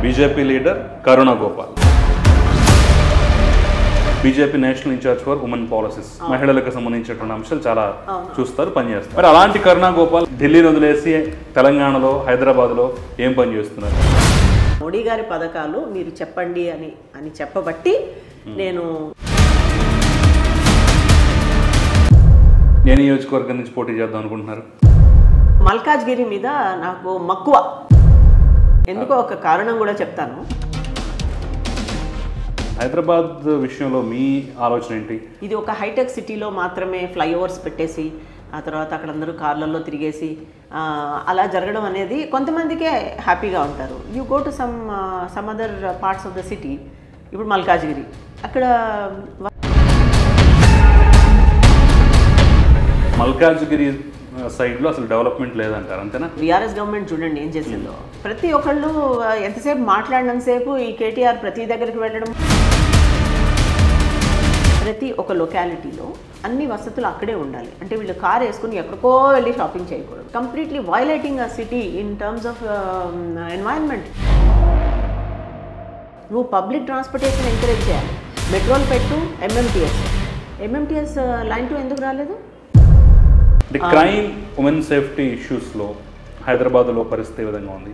BJP leader Karuna Gopal, BJP national incharge for women policies, మహిళలకు సంబంధించినటువంటి అంశాలు చాలా చూస్తారు, పనిచేస్తారు. మరి అలాంటి కరుణ గోపాల్ ఢిల్లీని వదిలేసి తెలంగాణలో, హైదరాబాద్లో ఏం పని చేస్తున్నారు? మోడీ గారి పథకాలు మీరు చెప్పండి అని చెప్పబట్టి నేను ఏ నియోజకవర్గం నుంచి పోటీ చేద్దాం అనుకుంటున్నారు? మల్కాజ్గిరి మీద నాకు మక్కువ. ఎందుకో ఒక కారణం కూడా చెప్తాను. హైదరాబాద్ విషయంలో మీ ఆలోచన ఏంటి? ఇది ఒక హైటెక్ సిటీలో మాత్రమే ఫ్లైఓవర్స్ పెట్టేసి ఆ తర్వాత అక్కడ అందరూ కార్లలో తిరిగేసి అలా జరగడం అనేది కొంతమందికే హ్యాపీగా ఉంటారు. You go to some other parts of the city. ఇప్పుడు మల్కాజ్గిరి అక్కడ మల్కాజ్గిరి సైడ్లో అసలు డెవలప్మెంట్ లేదంటారు, అంతేనా? బీఆర్ఎస్ గవర్నమెంట్ చూడండి ఏం చేసిందో. ప్రతి ఒక్కళ్ళు ఎంతసేపు మాట్లాడినంతసేపు ఈ కేటీఆర్ ప్రతి దగ్గరికి వెళ్ళడం, ప్రతి ఒక లొకాలిటీలో అన్ని వసతులు అక్కడే ఉండాలి. అంటే వీళ్ళు కార్ వేసుకుని ఎక్కడికో వెళ్ళి షాపింగ్ చేయకూడదు. Completely violating a city in terms of environment. నువ్వు పబ్లిక్ ట్రాన్స్పోర్టేషన్ ఎంకరేజ్ చేయాలి. మెట్రోలు పెట్టు, ఎంఎంటీఎస్ లైన్ 2 ఎందుకు రాలేదు? అంటే క్రైమ్, ఉమెన్ సేఫ్టీ ఇష్యూస్లో హైదరాబాద్లో పరిస్థితి ఏ విధంగా ఉంది?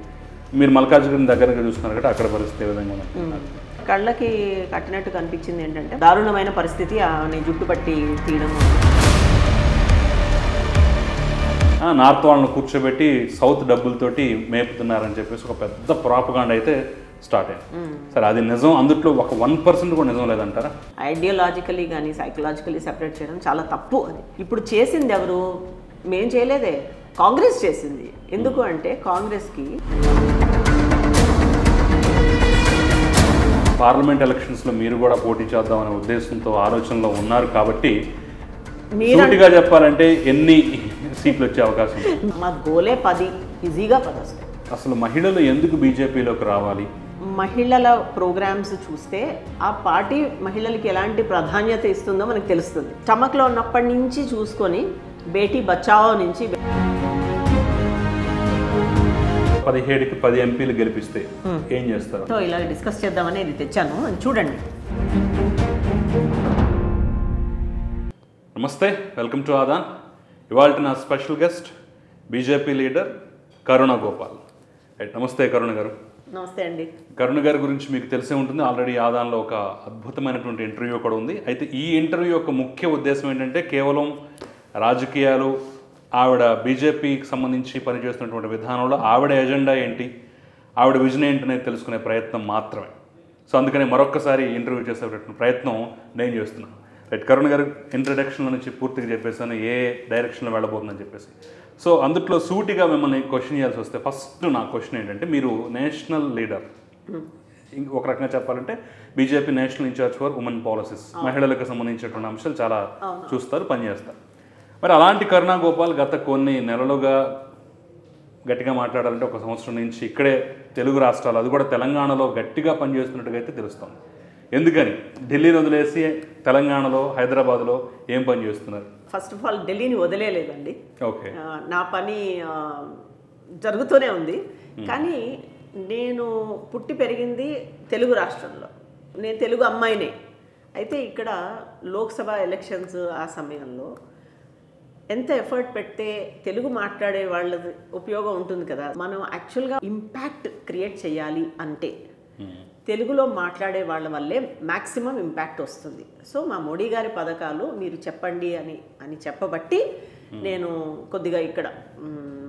మీరు మల్కాజ్గిరిని దగ్గరగా చూస్తున్నారు కాబట్టి అక్కడ పరిస్థితి ఏ విధంగా ఉంది? కళ్ళకి కట్టినట్టు కనిపించింది ఏంటంటే దారుణమైన పరిస్థితి. ఆమె జుట్టు పట్టి తీయడం, నార్త్ వాళ్ళని కూర్చోబెట్టి సౌత్ డబ్బులతోటి మేపుతున్నారని చెప్పేసి ఒక పెద్ద ప్రాపగాండా అయితే స్టార్ట్ అయింది. సరే, అది నిజం, అందుట్లో ఒక 1% కూడా నిజం లేదంటారా? ఐడియాలజికలీ కానీ సైకలాజికలీ సెపరేట్ చేయడం చాలా తప్పు. అది ఇప్పుడు చేసింది ఎవరు? మేం చేయలేదే, కాంగ్రెస్ చేసింది. ఎందుకు అంటే కాంగ్రెస్కి పార్లమెంట్ ఎలక్షన్స్లో మీరు కూడా పోటీ చేద్దామనే ఉద్దేశంతో ఆలోచనలో ఉన్నారు కాబట్టి సూటిగా చెప్పాలంటే ఎన్ని సీట్లు వచ్చే అవకాశం? మా గోలే 10, ఈజీగా 10 వస్తాయి. అసలు మహిళలు ఎందుకు బీజేపీలోకి రావాలి? మహిళల ప్రోగ్రామ్స్ చూస్తే ఆ పార్టీ మహిళలకి ఎలాంటి ప్రాధాన్యత ఇస్తుందో మనకు తెలుస్తుంది. స్టమక్లో ఉన్నప్పటి నుంచి చూసుకొని బేటీ బచావో నుంచి 17కి 10 ఎంపీలు గెలిపిస్తే ఏం చేస్తారు? సో ఇలా డిస్కస్ చేద్దామని ఇది తెచ్చాను, చూడండి. నమస్తే, వెల్కమ్ టు ఆదాన్. ఇవాళ నా special guest BJP leader Karuna Gopal. నమస్తే కరుణ గారు. నమస్తే అండి. కరుణ గారి గురించి మీకు తెలిసే ఉంటుంది. ఆల్రెడీ ఆదాన్లో ఒక అద్భుతమైనటువంటి ఇంటర్వ్యూ కూడా ఉంది. అయితే ఈ ఇంటర్వ్యూ యొక్క ముఖ్య ఉద్దేశం ఏంటంటే కేవలం రాజకీయాలు, ఆవిడ బీజేపీకి సంబంధించి పనిచేస్తున్నటువంటి విధానంలో ఆవిడ ఎజెండా ఏంటి, ఆవిడ విజన్ ఏంటనేది తెలుసుకునే ప్రయత్నం మాత్రమే. సో అందుకని మరొక్కసారి ఇంటర్వ్యూ చేసేటటువంటి ప్రయత్నం నేను చేస్తున్నాను. కరుణ గారు ఇంట్రడక్షన్లో నుంచి పూర్తిగా చెప్పేసాను ఏ డైరెక్షన్లో వెళ్ళబోతుందని చెప్పేసి. సో అందుట్లో సూటిగా మిమ్మల్ని క్వశ్చన్ చేయాల్సి వస్తే ఫస్ట్ నా క్వశ్చన్ ఏంటంటే, మీరు నేషనల్ లీడర్, ఒక రకంగా చెప్పాలంటే BJP national incharge for women policies, మహిళలకు సంబంధించినటువంటి అంశాలు చాలా చూస్తారు, పనిచేస్తారు. మరి అలాంటి కరుణ గోపాల్ గత కొన్ని నెలలుగా గట్టిగా మాట్లాడాలంటే 1 సంవత్సరం నుంచి ఇక్కడే తెలుగు రాష్ట్రాలు, అది కూడా తెలంగాణలో గట్టిగా పనిచేస్తున్నట్టుగా అయితే తెలుస్తుంది. ఎందుకని ఢిల్లీని వదిలేసి తెలంగాణలో, హైదరాబాద్లో ఏం పని చేస్తున్నారు? ఫస్ట్ ఆఫ్ ఆల్ ఢిల్లీని వదిలేలేదండి. ఓకే, నా పని జరుగుతూనే ఉంది. కానీ నేను పుట్టి పెరిగింది తెలుగు రాష్ట్రంలో. నేను తెలుగు అమ్మాయినే. అయితే ఇక్కడ లోక్సభ ఎలక్షన్స్ ఆ సమయంలో ఎంత ఎఫర్ట్ పెడితే తెలుగు మాట్లాడే వాళ్ళది ఉపయోగం ఉంటుంది కదా. మనం యాక్చువల్గా ఇంపాక్ట్ క్రియేట్ చేయాలి అంటే తెలుగులో మాట్లాడే వాళ్ళ వల్లే మ్యాక్సిమం ఇంపాక్ట్ వస్తుంది. సో మా మోడీ గారి పథకాలు మీరు చెప్పండి అని చెప్పబట్టి నేను కొద్దిగా ఇక్కడ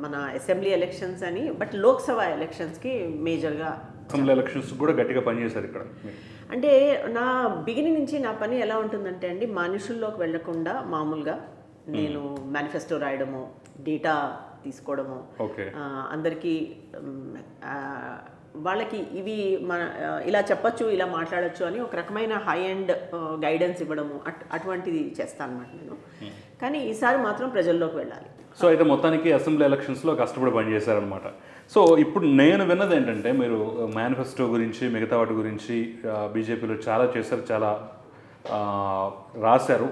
మన అసెంబ్లీ ఎలక్షన్స్ అని, బట్ లోక్సభ ఎలక్షన్స్కి మేజర్గా, అసెంబ్లీ ఎలక్షన్స్ కూడా గట్టిగా పనిచేశారు ఇక్కడ. అంటే నా బిగినింగ్ నుంచి నా పని ఎలా ఉంటుందంటే అండి, మనుషుల్లోకి వెళ్లకుండా మామూలుగా నేను మేనిఫెస్టో రాయడము, డేటా తీసుకోవడము, అందరికీ వాళ్ళకి ఇవి మన ఇలా చెప్పచ్చు, ఇలా మాట్లాడచ్చు అని ఒక రకమైన హై అండ్ గైడెన్స్ ఇవ్వడము, అటువంటిది చేస్తాను అన్నమాట నేను. కానీ ఈసారి మాత్రం ప్రజల్లోకి వెళ్ళాలి. సో అయితే మొత్తానికి అసెంబ్లీ ఎలక్షన్స్లో కష్టపడి పనిచేశారనమాట. సో ఇప్పుడు నేను విన్నది ఏంటంటే, మీరు మేనిఫెస్టో గురించి, మిగతా వాటి గురించి బీజేపీలో చాలా చేశారు, చాలా రాశారు,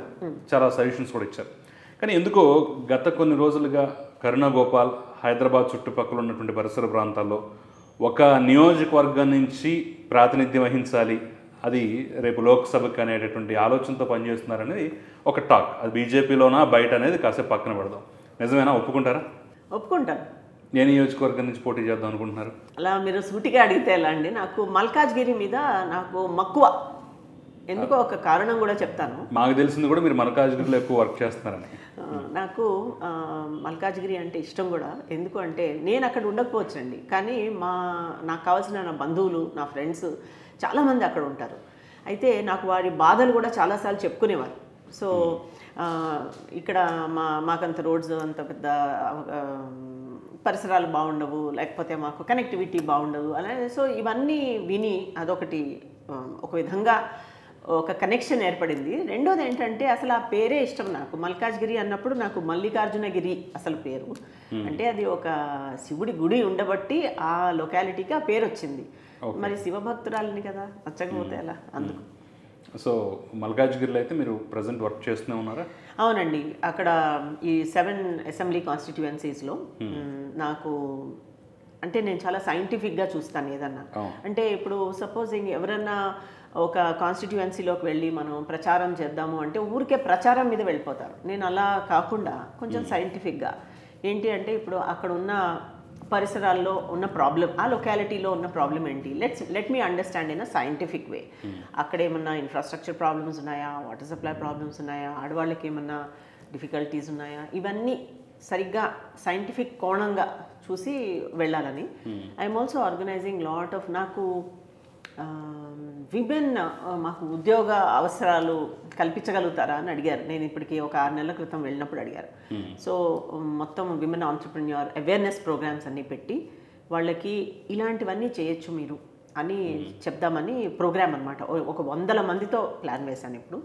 చాలా సజెషన్స్ కూడా ఇచ్చారు. కానీ ఎందుకో గత కొన్ని రోజులుగా కరుణ గోపాల్ హైదరాబాద్ చుట్టుపక్కల ఉన్నటువంటి పరిసర ప్రాంతాల్లో ఒక నియోజకవర్గం నుంచి ప్రాతినిధ్యం వహించాలి, అది రేపు లోక్సభకి అనేటటువంటి ఆలోచనతో పనిచేస్తున్నారనేది ఒక టాక్. అది బీజేపీలోనా బయట అనేది కాసేపు పక్కన పెడదాం. నిజమేనా? ఒప్పుకుంటారా? ఒప్పుకుంటాను. ఏ నియోజకవర్గం నుంచి పోటీ చేద్దాం అనుకుంటున్నారు? అలా మీరు సూటిగా అడిగితే ఎలా అండి, నాకు మల్కాజ్గిరి మీద నాకు మక్కువ. ఎందుకో ఒక కారణం కూడా చెప్తాను. మాకు తెలిసింది కూడా మీరు మల్కాజ్గిరిలో ఎక్కువ వర్క్ చేస్తున్నారని. నాకు మల్కాజ్గిరి అంటే ఇష్టం కూడా. ఎందుకు అంటే నేను అక్కడ ఉండకపోవచ్చండి, కానీ నాకు కావాల్సిన నా బంధువులు, నా ఫ్రెండ్స్ చాలామంది అక్కడ ఉంటారు. అయితే నాకు వారి బాధలు కూడా చాలాసార్లు చెప్పుకునేవారు. సో ఇక్కడ మాకంత రోడ్స్ అంత పెద్ద పరిసరాలు బాగుండవు, లేకపోతే మాకు కనెక్టివిటీ బాగుండదు అలాగే. సో ఇవన్నీ విని అదొకటి ఒక విధంగా ఒక కనెక్షన్ ఏర్పడింది. రెండోది ఏంటంటే అసలు ఆ పేరే ఇష్టం నాకు. మల్కాజ్గిరి అన్నప్పుడు నాకు మల్లికార్జునగిరి అసలు పేరు. అంటే అది ఒక శివుడి గుడి ఉండబట్టి ఆ లొకాలిటీకి ఆ పేరు వచ్చింది. మరి శివభక్తురాలని కదా, నచ్చకపోతే అలా అందుకు. సో మల్కాజ్గిరిలో అయితే మీరు ప్రజెంట్ వర్క్ చేస్తూనే ఉన్నారా? అవునండి. అక్కడ ఈ 7 అసెంబ్లీ కాన్స్టిట్యుయెన్సీస్లో నాకు అంటే నేను చాలా సైంటిఫిక్గా చూస్తాను ఏదన్నా. అంటే ఇప్పుడు సపోజింగ్ ఎవరన్నా ఒక కాన్స్టిట్యుయెన్సీలోకి వెళ్ళి మనం ప్రచారం చేద్దాము అంటే ఊరికే ప్రచారం మీద వెళ్ళిపోతారు. నేను అలా కాకుండా కొంచెం సైంటిఫిక్గా ఏంటి అంటే ఇప్పుడు అక్కడ ఉన్న పరిసరాల్లో ఉన్న ప్రాబ్లం, ఆ లొకాలిటీలో ఉన్న ప్రాబ్లం ఏంటి, let me understand in a scientific వే. అక్కడ ఏమన్నా ఇన్ఫ్రాస్ట్రక్చర్ ప్రాబ్లమ్స్ ఉన్నాయా, వాటర్ సప్లై ప్రాబ్లమ్స్ ఉన్నాయా, ఆడవాళ్ళకి ఏమన్నా డిఫికల్టీస్ ఉన్నాయా, ఇవన్నీ సరిగ్గా సైంటిఫిక్ కోణంగా చూసి వెళ్ళాలని. I'm also organising lot of నాకు విమెన్ మాకు ఉద్యోగ అవసరాలు కల్పించగలుగుతారా అని అడిగారు. నేను ఇప్పటికీ ఒక 6 నెలల క్రితం వెళ్ళినప్పుడు అడిగారు. సో మొత్తం విమెన్ ఆంట్రప్రెన్యూర్ అవేర్నెస్ ప్రోగ్రామ్స్ అన్నీ పెట్టి వాళ్ళకి ఇలాంటివన్నీ చేయొచ్చు మీరు అని చెప్దామని ప్రోగ్రామ్ అనమాట. ఒక 100 మందితో ప్లాన్ వేశాను ఇప్పుడు.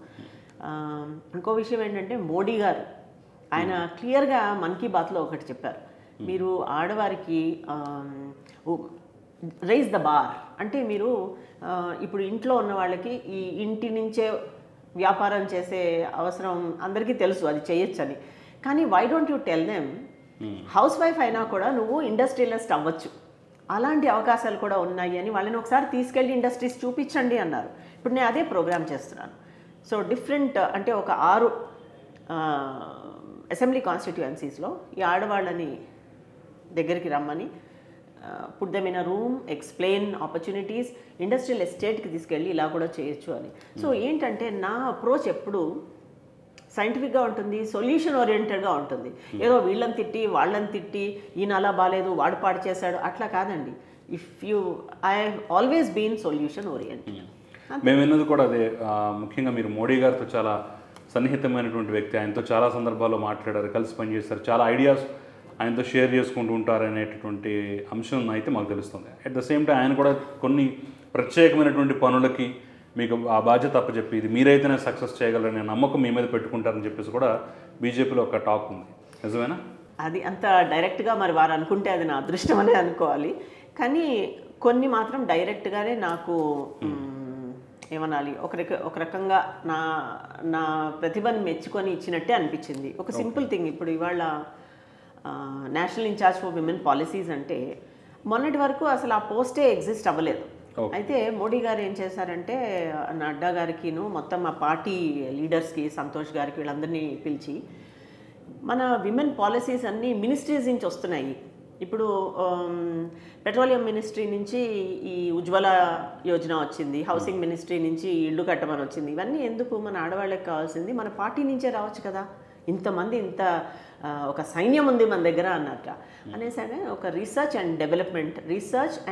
ఇంకో విషయం ఏంటంటే మోడీ గారు ఆయన క్లియర్గా మన్ కీ బాత్లో ఒకటి చెప్పారు, మీరు ఆడవారికి రైజ్ ద బార్ అంటే మీరు ఇప్పుడు ఇంట్లో ఉన్న వాళ్ళకి ఈ ఇంటి నుంచే వ్యాపారం చేసే అవసరం అందరికీ తెలుసు, అది చేయొచ్చని. కానీ why don't you tell them housewife అయినా కూడా నువ్వు ఇండస్ట్రియలిస్ట్ అవ్వచ్చు, అలాంటి అవకాశాలు కూడా ఉన్నాయి అని వాళ్ళని ఒకసారి తీసుకెళ్ళి ఇండస్ట్రీస్ చూపించండి అన్నారు. ఇప్పుడు నేను అదే ప్రోగ్రామ్ చేస్తున్నాను. సో డిఫరెంట్ అంటే ఒక 6 అసెంబ్లీ కాన్స్టిట్యుయెన్సీస్లో ఈ ఆడవాళ్ళని దగ్గరికి రమ్మని put them in a room, explain opportunities, industrial ఎస్టేట్కి తీసుకెళ్ళి ఇలా కూడా చేయొచ్చు అని. సో ఏంటంటే నా అప్రోచ్ ఎప్పుడు సైంటిఫిక్గా ఉంటుంది, సొల్యూషన్ ఓరియంటెడ్గా ఉంటుంది. ఏదో వీళ్ళని తిట్టి వాళ్ళని తిట్టి ఈయన అలా బాగాలేదు వాడు పాడు చేశాడు అట్లా కాదండి. I always been solution oriented. మేము విన్నది కూడా అదే. ముఖ్యంగా మీరు మోడీ గారితో చాలా సన్నిహితమైనటువంటి వ్యక్తి, ఆయనతో చాలా సందర్భాల్లో మాట్లాడారు, కలిసి పనిచేస్తారు, చాలా ఐడియాస్ ఆయనతో షేర్ చేసుకుంటూ ఉంటారు అనేటటువంటి అంశం అయితే మాకు తెలుస్తుంది. అట్ ద సేమ్ టైం ఆయన కూడా కొన్ని ప్రత్యేకమైనటువంటి పనులకి మీకు ఆ బాధ్యత అప్పచెప్పి ఇది మీరైతేనే సక్సెస్ చేయగలరనే నమ్మకం మీ మీద పెట్టుకుంటారని చెప్పేసి కూడా బీజేపీలో ఒక టాక్ ఉంది. నిజమేనా? అది అంత డైరెక్ట్గా మరి వారు అనుకుంటే అది నా అదృష్టం అనే అనుకోవాలి. కానీ కొన్ని మాత్రం డైరెక్ట్గానే నాకు ఏమనాలి ఒక రకంగా నా ప్రతిభను మెచ్చుకొని ఇచ్చినట్టే అనిపించింది. ఒక సింపుల్ థింగ్, ఇప్పుడు ఇవాళ national incharge for women policies అంటే మొన్నటి వరకు అసలు ఆ పోస్టే ఎగ్జిస్ట్ అవ్వలేదు. అయితే మోడీ గారు ఏం చేశారంటే నడ్డా గారికిను మొత్తం ఆ పార్టీ లీడర్స్కి, సంతోష్ గారికి వీళ్ళందరినీ పిలిచి మన విమెన్ పాలసీస్ అన్నీ మినిస్ట్రీస్ నుంచి వస్తున్నాయి. ఇప్పుడు పెట్రోలియం మినిస్ట్రీ నుంచి ఈ ఉజ్వల యోజన వచ్చింది, హౌసింగ్ మినిస్ట్రీ నుంచి ఇల్లు కట్టమని వచ్చింది. ఇవన్నీ ఎందుకు? మన ఆడవాళ్ళకి కావాల్సింది మన పార్టీ నుంచే రావచ్చు కదా, ఇంతమంది ఇంత ఒక సైన్యం ఉంది మన దగ్గర అన్నట్ల అనేసానే ఒక రీసెర్చ్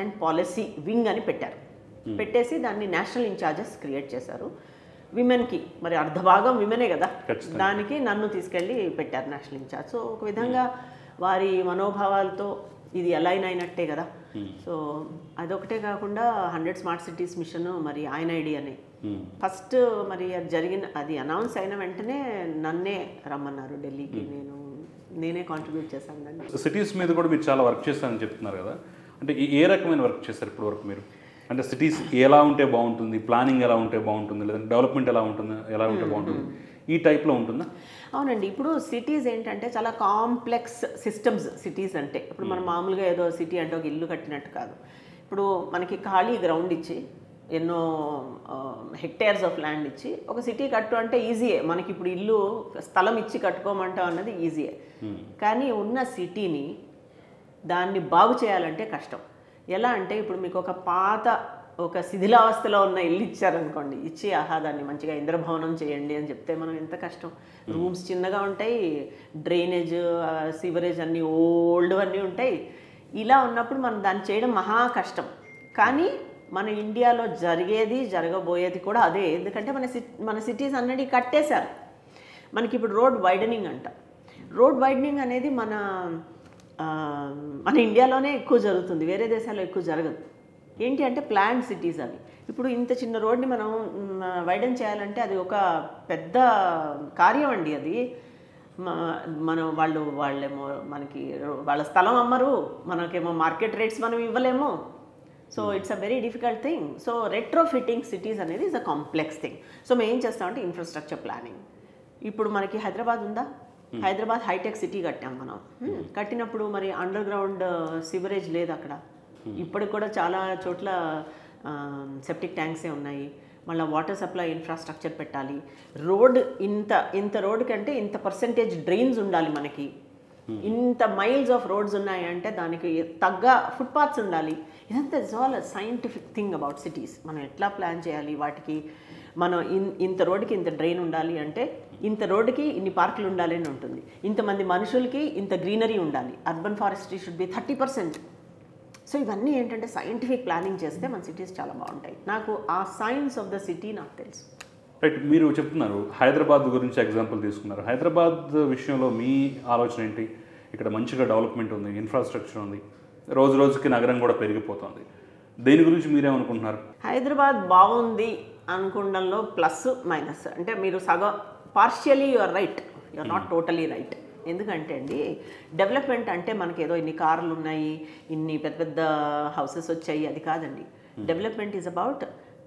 అండ్ పాలసీ వింగ్ అని పెట్టారు. పెట్టేసి దాన్ని నేషనల్ ఇన్ఛార్జెస్ క్రియేట్ చేశారు. విమెన్కి మరి అర్ధభాగం విమెనే కదా, దానికి నన్ను తీసుకెళ్ళి పెట్టారు నేషనల్ ఇన్ఛార్జ్. సో ఒక విధంగా వారి మనోభావాలతో ఇది అలైన్ అయినట్టే కదా. సో అదొకటే కాకుండా 100 స్మార్ట్ సిటీస్ మిషన్ మరి ఆయన ఐడియానే. ఫస్ట్ మరి అది అనౌన్స్ అయిన వెంటనే నన్నే రమ్మన్నారు ఢిల్లీకి. నేనే కాంట్రిబ్యూట్ చేశాను దాన్ని. సిటీస్ మీద కూడా మీరు చాలా వర్క్ చేస్తారని చెప్తున్నారు కదా, అంటే ఏ రకమైన వర్క్ చేస్తారు ఇప్పుడు వరకు మీరు? అంటే సిటీస్ ఎలా ఉంటే బాగుంటుంది, ప్లానింగ్ ఎలా ఉంటే బాగుంటుంది, లేదంటే డెవలప్మెంట్ ఎలా ఉంటే బాగుంటుంది, ఈ టైప్లో ఉంటుందా? అవునండి. ఇప్పుడు సిటీస్ ఏంటంటే చాలా కాంప్లెక్స్ సిస్టమ్స్. సిటీస్ అంటే ఇప్పుడు మనం మామూలుగా ఏదో సిటీ అంటే ఒక ఇల్లు కట్టినట్టు కాదు. ఇప్పుడు మనకి ఖాళీ గ్రౌండ్ ఇచ్చి ఎన్నో హెక్టేర్స్ ఆఫ్ ల్యాండ్ ఇచ్చి ఒక సిటీ కట్టు అంటే ఈజీయే. మనకి ఇప్పుడు ఇల్లు స్థలం ఇచ్చి కట్టుకోమంటాం అన్నది ఈజీయే. కానీ ఉన్న సిటీని దాన్ని బాగు చేయాలంటే కష్టం. ఎలా అంటే ఇప్పుడు మీకు ఒక పాత ఒక శిథిలావస్థలో ఉన్న ఇల్లు ఇచ్చారనుకోండి, ఇచ్చి ఆహా దాన్ని మంచిగా ఇంద్రభవనం చేయండి అని చెప్తే మనం ఎంత కష్టం. రూమ్స్ చిన్నగా ఉంటాయి, డ్రైనేజ్ సివరేజ్ అన్నీ ఓల్డ్ అన్నీ ఉంటాయి. ఇలా ఉన్నప్పుడు మనం దాన్ని చేయడం మహా కష్టం. కానీ మన ఇండియాలో జరగబోయేది కూడా అదే. ఎందుకంటే మన సిటీస్ అన్నీ కట్టేశారు. మనకి ఇప్పుడు రోడ్ వైడనింగ్ అంట. రోడ్ వైడనింగ్ అనేది మన ఇండియాలోనే ఎక్కువ జరుగుతుంది, వేరే దేశాల్లో ఎక్కువ జరగదు. ఏంటి అంటే ప్లాన్డ్ సిటీస్ అవి. ఇప్పుడు ఇంత చిన్న రోడ్ని మనం వైడన్ చేయాలంటే అది ఒక పెద్ద కార్యం అండి. అది వాళ్ళేమో మనకి వాళ్ళ స్థలం అమ్మరు, మనకేమో మార్కెట్ రేట్స్ మనం ఇవ్వలేము. So it's a very difficult thing. So retrofitting cities అనేది is a complex thing. So మేము ఏం చేస్తామంటే ఇన్ఫ్రాస్ట్రక్చర్ ప్లానింగ్. ఇప్పుడు మనకి హైదరాబాద్ ఉందా, హైదరాబాద్ హైటెక్ సిటీ కట్టాం మనం. కట్టినప్పుడు మరి అండర్ గ్రౌండ్ సివరేజ్ లేదు అక్కడ. ఇప్పటికి కూడా చాలా చోట్ల సెప్టిక్ ట్యాంక్సే ఉన్నాయి. మళ్ళీ వాటర్ సప్లై ఇన్ఫ్రాస్ట్రక్చర్ పెట్టాలి. రోడ్ ఇంత రోడ్ కంటే ఇంత పర్సెంటేజ్ డ్రైన్స్ ఉండాలి మనకి. ఇంత మైల్స్ ఆఫ్ రోడ్స్ ఉన్నాయి అంటే దానికి తగ్గ ఫుట్పాత్స్ ఉండాలి. ఇదంతా it's all scientific thing about cities. మనం ఎట్లా ప్లాన్ చేయాలి, వాటికి మనం ఇంత రోడ్డుకి ఇంత డ్రైన్ ఉండాలి అంటే ఇంత రోడ్డుకి ఇన్ని పార్కులు ఉండాలి అని ఉంటుంది. ఇంతమంది మనుషులకి ఇంత గ్రీనరీ ఉండాలి. Urban forestry should be 30%. So ఇవన్నీ ఏంటంటే సైంటిఫిక్ ప్లానింగ్ చేస్తే మన సిటీస్ చాలా బాగుంటాయి. నాకు ఆ సైన్స్ ఆఫ్ ద సిటీ నాకు తెలుసు. రైట్, మీరు చెప్తున్నారు హైదరాబాద్ గురించి ఎగ్జాంపుల్ తీసుకున్నారు. హైదరాబాద్ విషయంలో మీ ఆలోచన ఏంటి? ఇక్కడ మంచిగా డెవలప్మెంట్ ఉంది, ఇన్ఫ్రాస్ట్రక్చర్ ఉంది, రోజు రోజుకి నగరం కూడా పెరిగిపోతుంది. దేని గురించి మీరేమనుకుంటున్నారు? హైదరాబాద్ బాగుంది అనుకోవడంలో ప్లస్ మైనస్ అంటే మీరు సగం partially you are right, you are not totally right. ఎందుకంటే అండి డెవలప్మెంట్ అంటే మనకి ఏదో ఇన్ని కార్లు ఉన్నాయి, ఇన్ని పెద్ద పెద్ద హౌసెస్ వచ్చాయి, అది కాదండి. డెవలప్మెంట్ ఈజ్ అబౌట్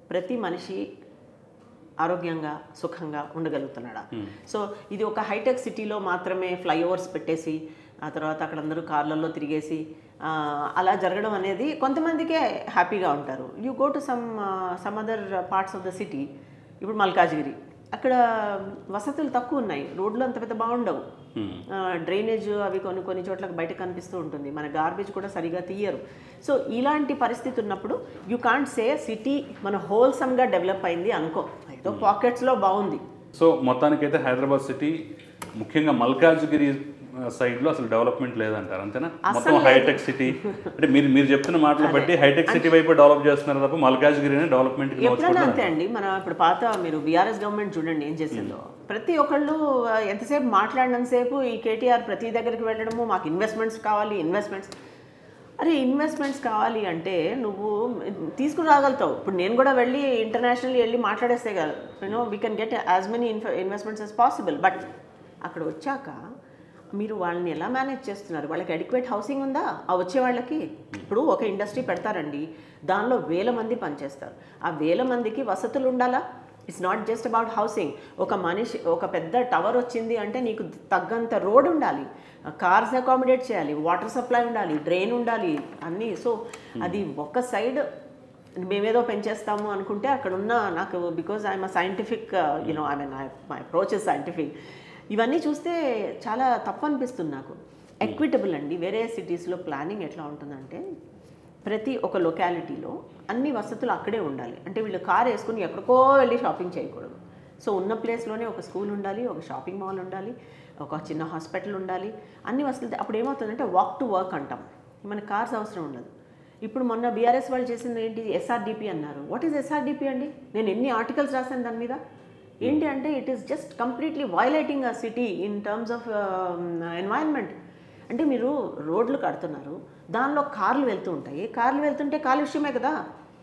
ప్రతి మనిషి ఆరోగ్యంగా సుఖంగా ఉండగలుగుతున్నాడా. సో ఇది ఒక హైటెక్ సిటీలో మాత్రమే ఫ్లైఓవర్స్ పెట్టేసి ఆ తర్వాత అక్కడ అందరూ కార్లలో తిరిగేసి అలా జరగడం అనేది కొంతమందికే హ్యాపీగా ఉంటారు. You go to some other parts of the city. ఇప్పుడు మల్కాజ్గిరి అక్కడ వసతులు తక్కువ ఉన్నాయి, రోడ్లు అంత పెద్ద బాగుండవు, డ్రైనేజ్ అవి కొన్ని చోట్ల బయట కనిపిస్తూ ఉంటుంది, మన గార్బేజ్ కూడా సరిగా తీయరు. సో ఇలాంటి పరిస్థితి ఉన్నప్పుడు యూ కాంట్ సే సిటీ మన హోల్సమ్గా డెవలప్ అయింది అనుకో, ఏదో పాకెట్స్లో బాగుంది. సో మొత్తానికైతే హైదరాబాద్ సిటీ ముఖ్యంగా మల్కాజ్గిరి సైడ్లో అసలు డెవలప్మెంట్ లేదంటారు, అంతేనా? మొత్తం హైటెక్ సిటీ అంటే మీరు చెప్తున్న మాటలు బట్టి హైటెక్ సిటీ వైపు డెవలప్ చేస్తున్నారు తప్ప మల్కాజ్గిరిని డెవలప్మెంట్ ఎప్పుడైనా అంతే అండి. మనం ఇప్పుడు పాత మీరు బీఆర్ఎస్ గవర్నమెంట్ చూడండి ఏం చేసిందో. ప్రతి ఒక్కళ్ళు ఎంతసేపు మాట్లాడినంతసేపు ఈ కేటీఆర్ ప్రతి దగ్గరికి వెళ్ళడము, మాకు ఇన్వెస్ట్మెంట్స్ కావాలి, అరే ఇన్వెస్ట్మెంట్స్ కావాలి అంటే నువ్వు తీసుకుని రాగలుగుతావు. ఇప్పుడు నేను కూడా వెళ్ళి ఇంటర్నేషనల్ వెళ్ళి మాట్లాడేస్తే కదా, we can get as many investments as possible. But అక్కడ వచ్చాక మీరు వాళ్ళని ఎలా మేనేజ్ చేస్తున్నారు? వాళ్ళకి అడిక్వేట్ హౌసింగ్ ఉందా? ఆ వచ్చే వాళ్ళకి ఇప్పుడు ఒక ఇండస్ట్రీ పెడతారండి, దానిలో 1000 మంది పనిచేస్తారు. ఆ 1000 మందికి వసతులు ఉండాలా? It's not just about housing. ఒక పెద్ద టవర్ వచ్చింది అంటే నీకు తగ్గంత రోడ్ ఉండాలి, కార్స్ అకామిడేట్ చేయాలి, వాటర్ సప్లై ఉండాలి, డ్రైన్ ఉండాలి, అన్నీ. సో అది ఒక సైడ్ మేమేదో పెంచేస్తాము అనుకుంటే అక్కడ ఉన్న నాకు because I'm a scientific my approach is scientific. ఇవన్నీ చూస్తే చాలా తప్పు అనిపిస్తుంది నాకు. ఎక్విటబుల్ అండి. వేరే సిటీస్లో ప్లానింగ్ ఎట్లా ఉంటుందంటే ప్రతి ఒక లొకాలిటీలో అన్ని వసతులు అక్కడే ఉండాలి. అంటే వీళ్ళు కార్ వేసుకుని ఎక్కడికో వెళ్ళి షాపింగ్ చేయకూడదు. సో ఉన్న ప్లేస్లోనే ఒక స్కూల్ ఉండాలి, ఒక షాపింగ్ మాల్ ఉండాలి, ఒక చిన్న హాస్పిటల్ ఉండాలి, అన్ని వసతులు. అప్పుడు ఏమవుతుందంటే వాక్ టు వర్క్ అంటాం, మన కార్స్ అవసరం ఉండదు. ఇప్పుడు మొన్న బీఆర్ఎస్ వాళ్ళు చేసింది ఏంటి, ఎస్ఆర్డిపి అన్నారు. వాట్ ఈజ్ ఎస్ఆర్డిపి అండి? నేను ఎన్ని ఆర్టికల్స్ రాశాను దాని మీద. ఏంటి అంటే it is just completely violating a city in terms of environment. అంటే మీరు రోడ్లు కడుతున్నారు, దానిలో కార్లు వెళ్తూ ఉంటాయి, కార్లు వెళ్తుంటే కాలుష్యమే కదా.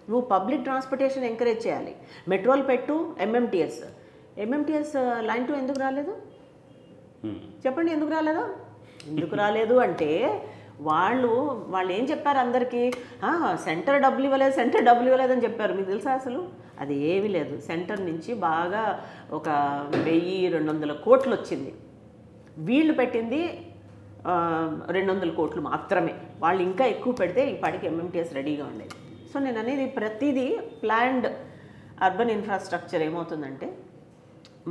నువ్వు పబ్లిక్ ట్రాన్స్పోర్టేషన్ ఎంకరేజ్ చేయాలి. మెట్రోలు పెట్టు, ఎంఎంటీఎస్ లైన్ 2 ఎందుకు రాలేదు చెప్పండి? ఎందుకు రాలేదు అంటే వాళ్ళు ఏం చెప్పారు అందరికీ, సెంటర్ డబ్బులు ఇవ్వలేదు అని చెప్పారు. మీకు తెలుసా అసలు అది ఏమీ లేదు. సెంటర్ నుంచి బాగా ఒక 1200 కోట్లు వచ్చింది. వీళ్ళు పెట్టింది 200 కోట్లు మాత్రమే. వాళ్ళు ఇంకా ఎక్కువ పెడితే ఈ పాటికి ఎంఎంటీఎస్ రెడీగా ఉండేది. సో నేను అనేది ప్రతిదీ ప్లాన్డ్ అర్బన్ ఇన్ఫ్రాస్ట్రక్చర్ ఏమవుతుందంటే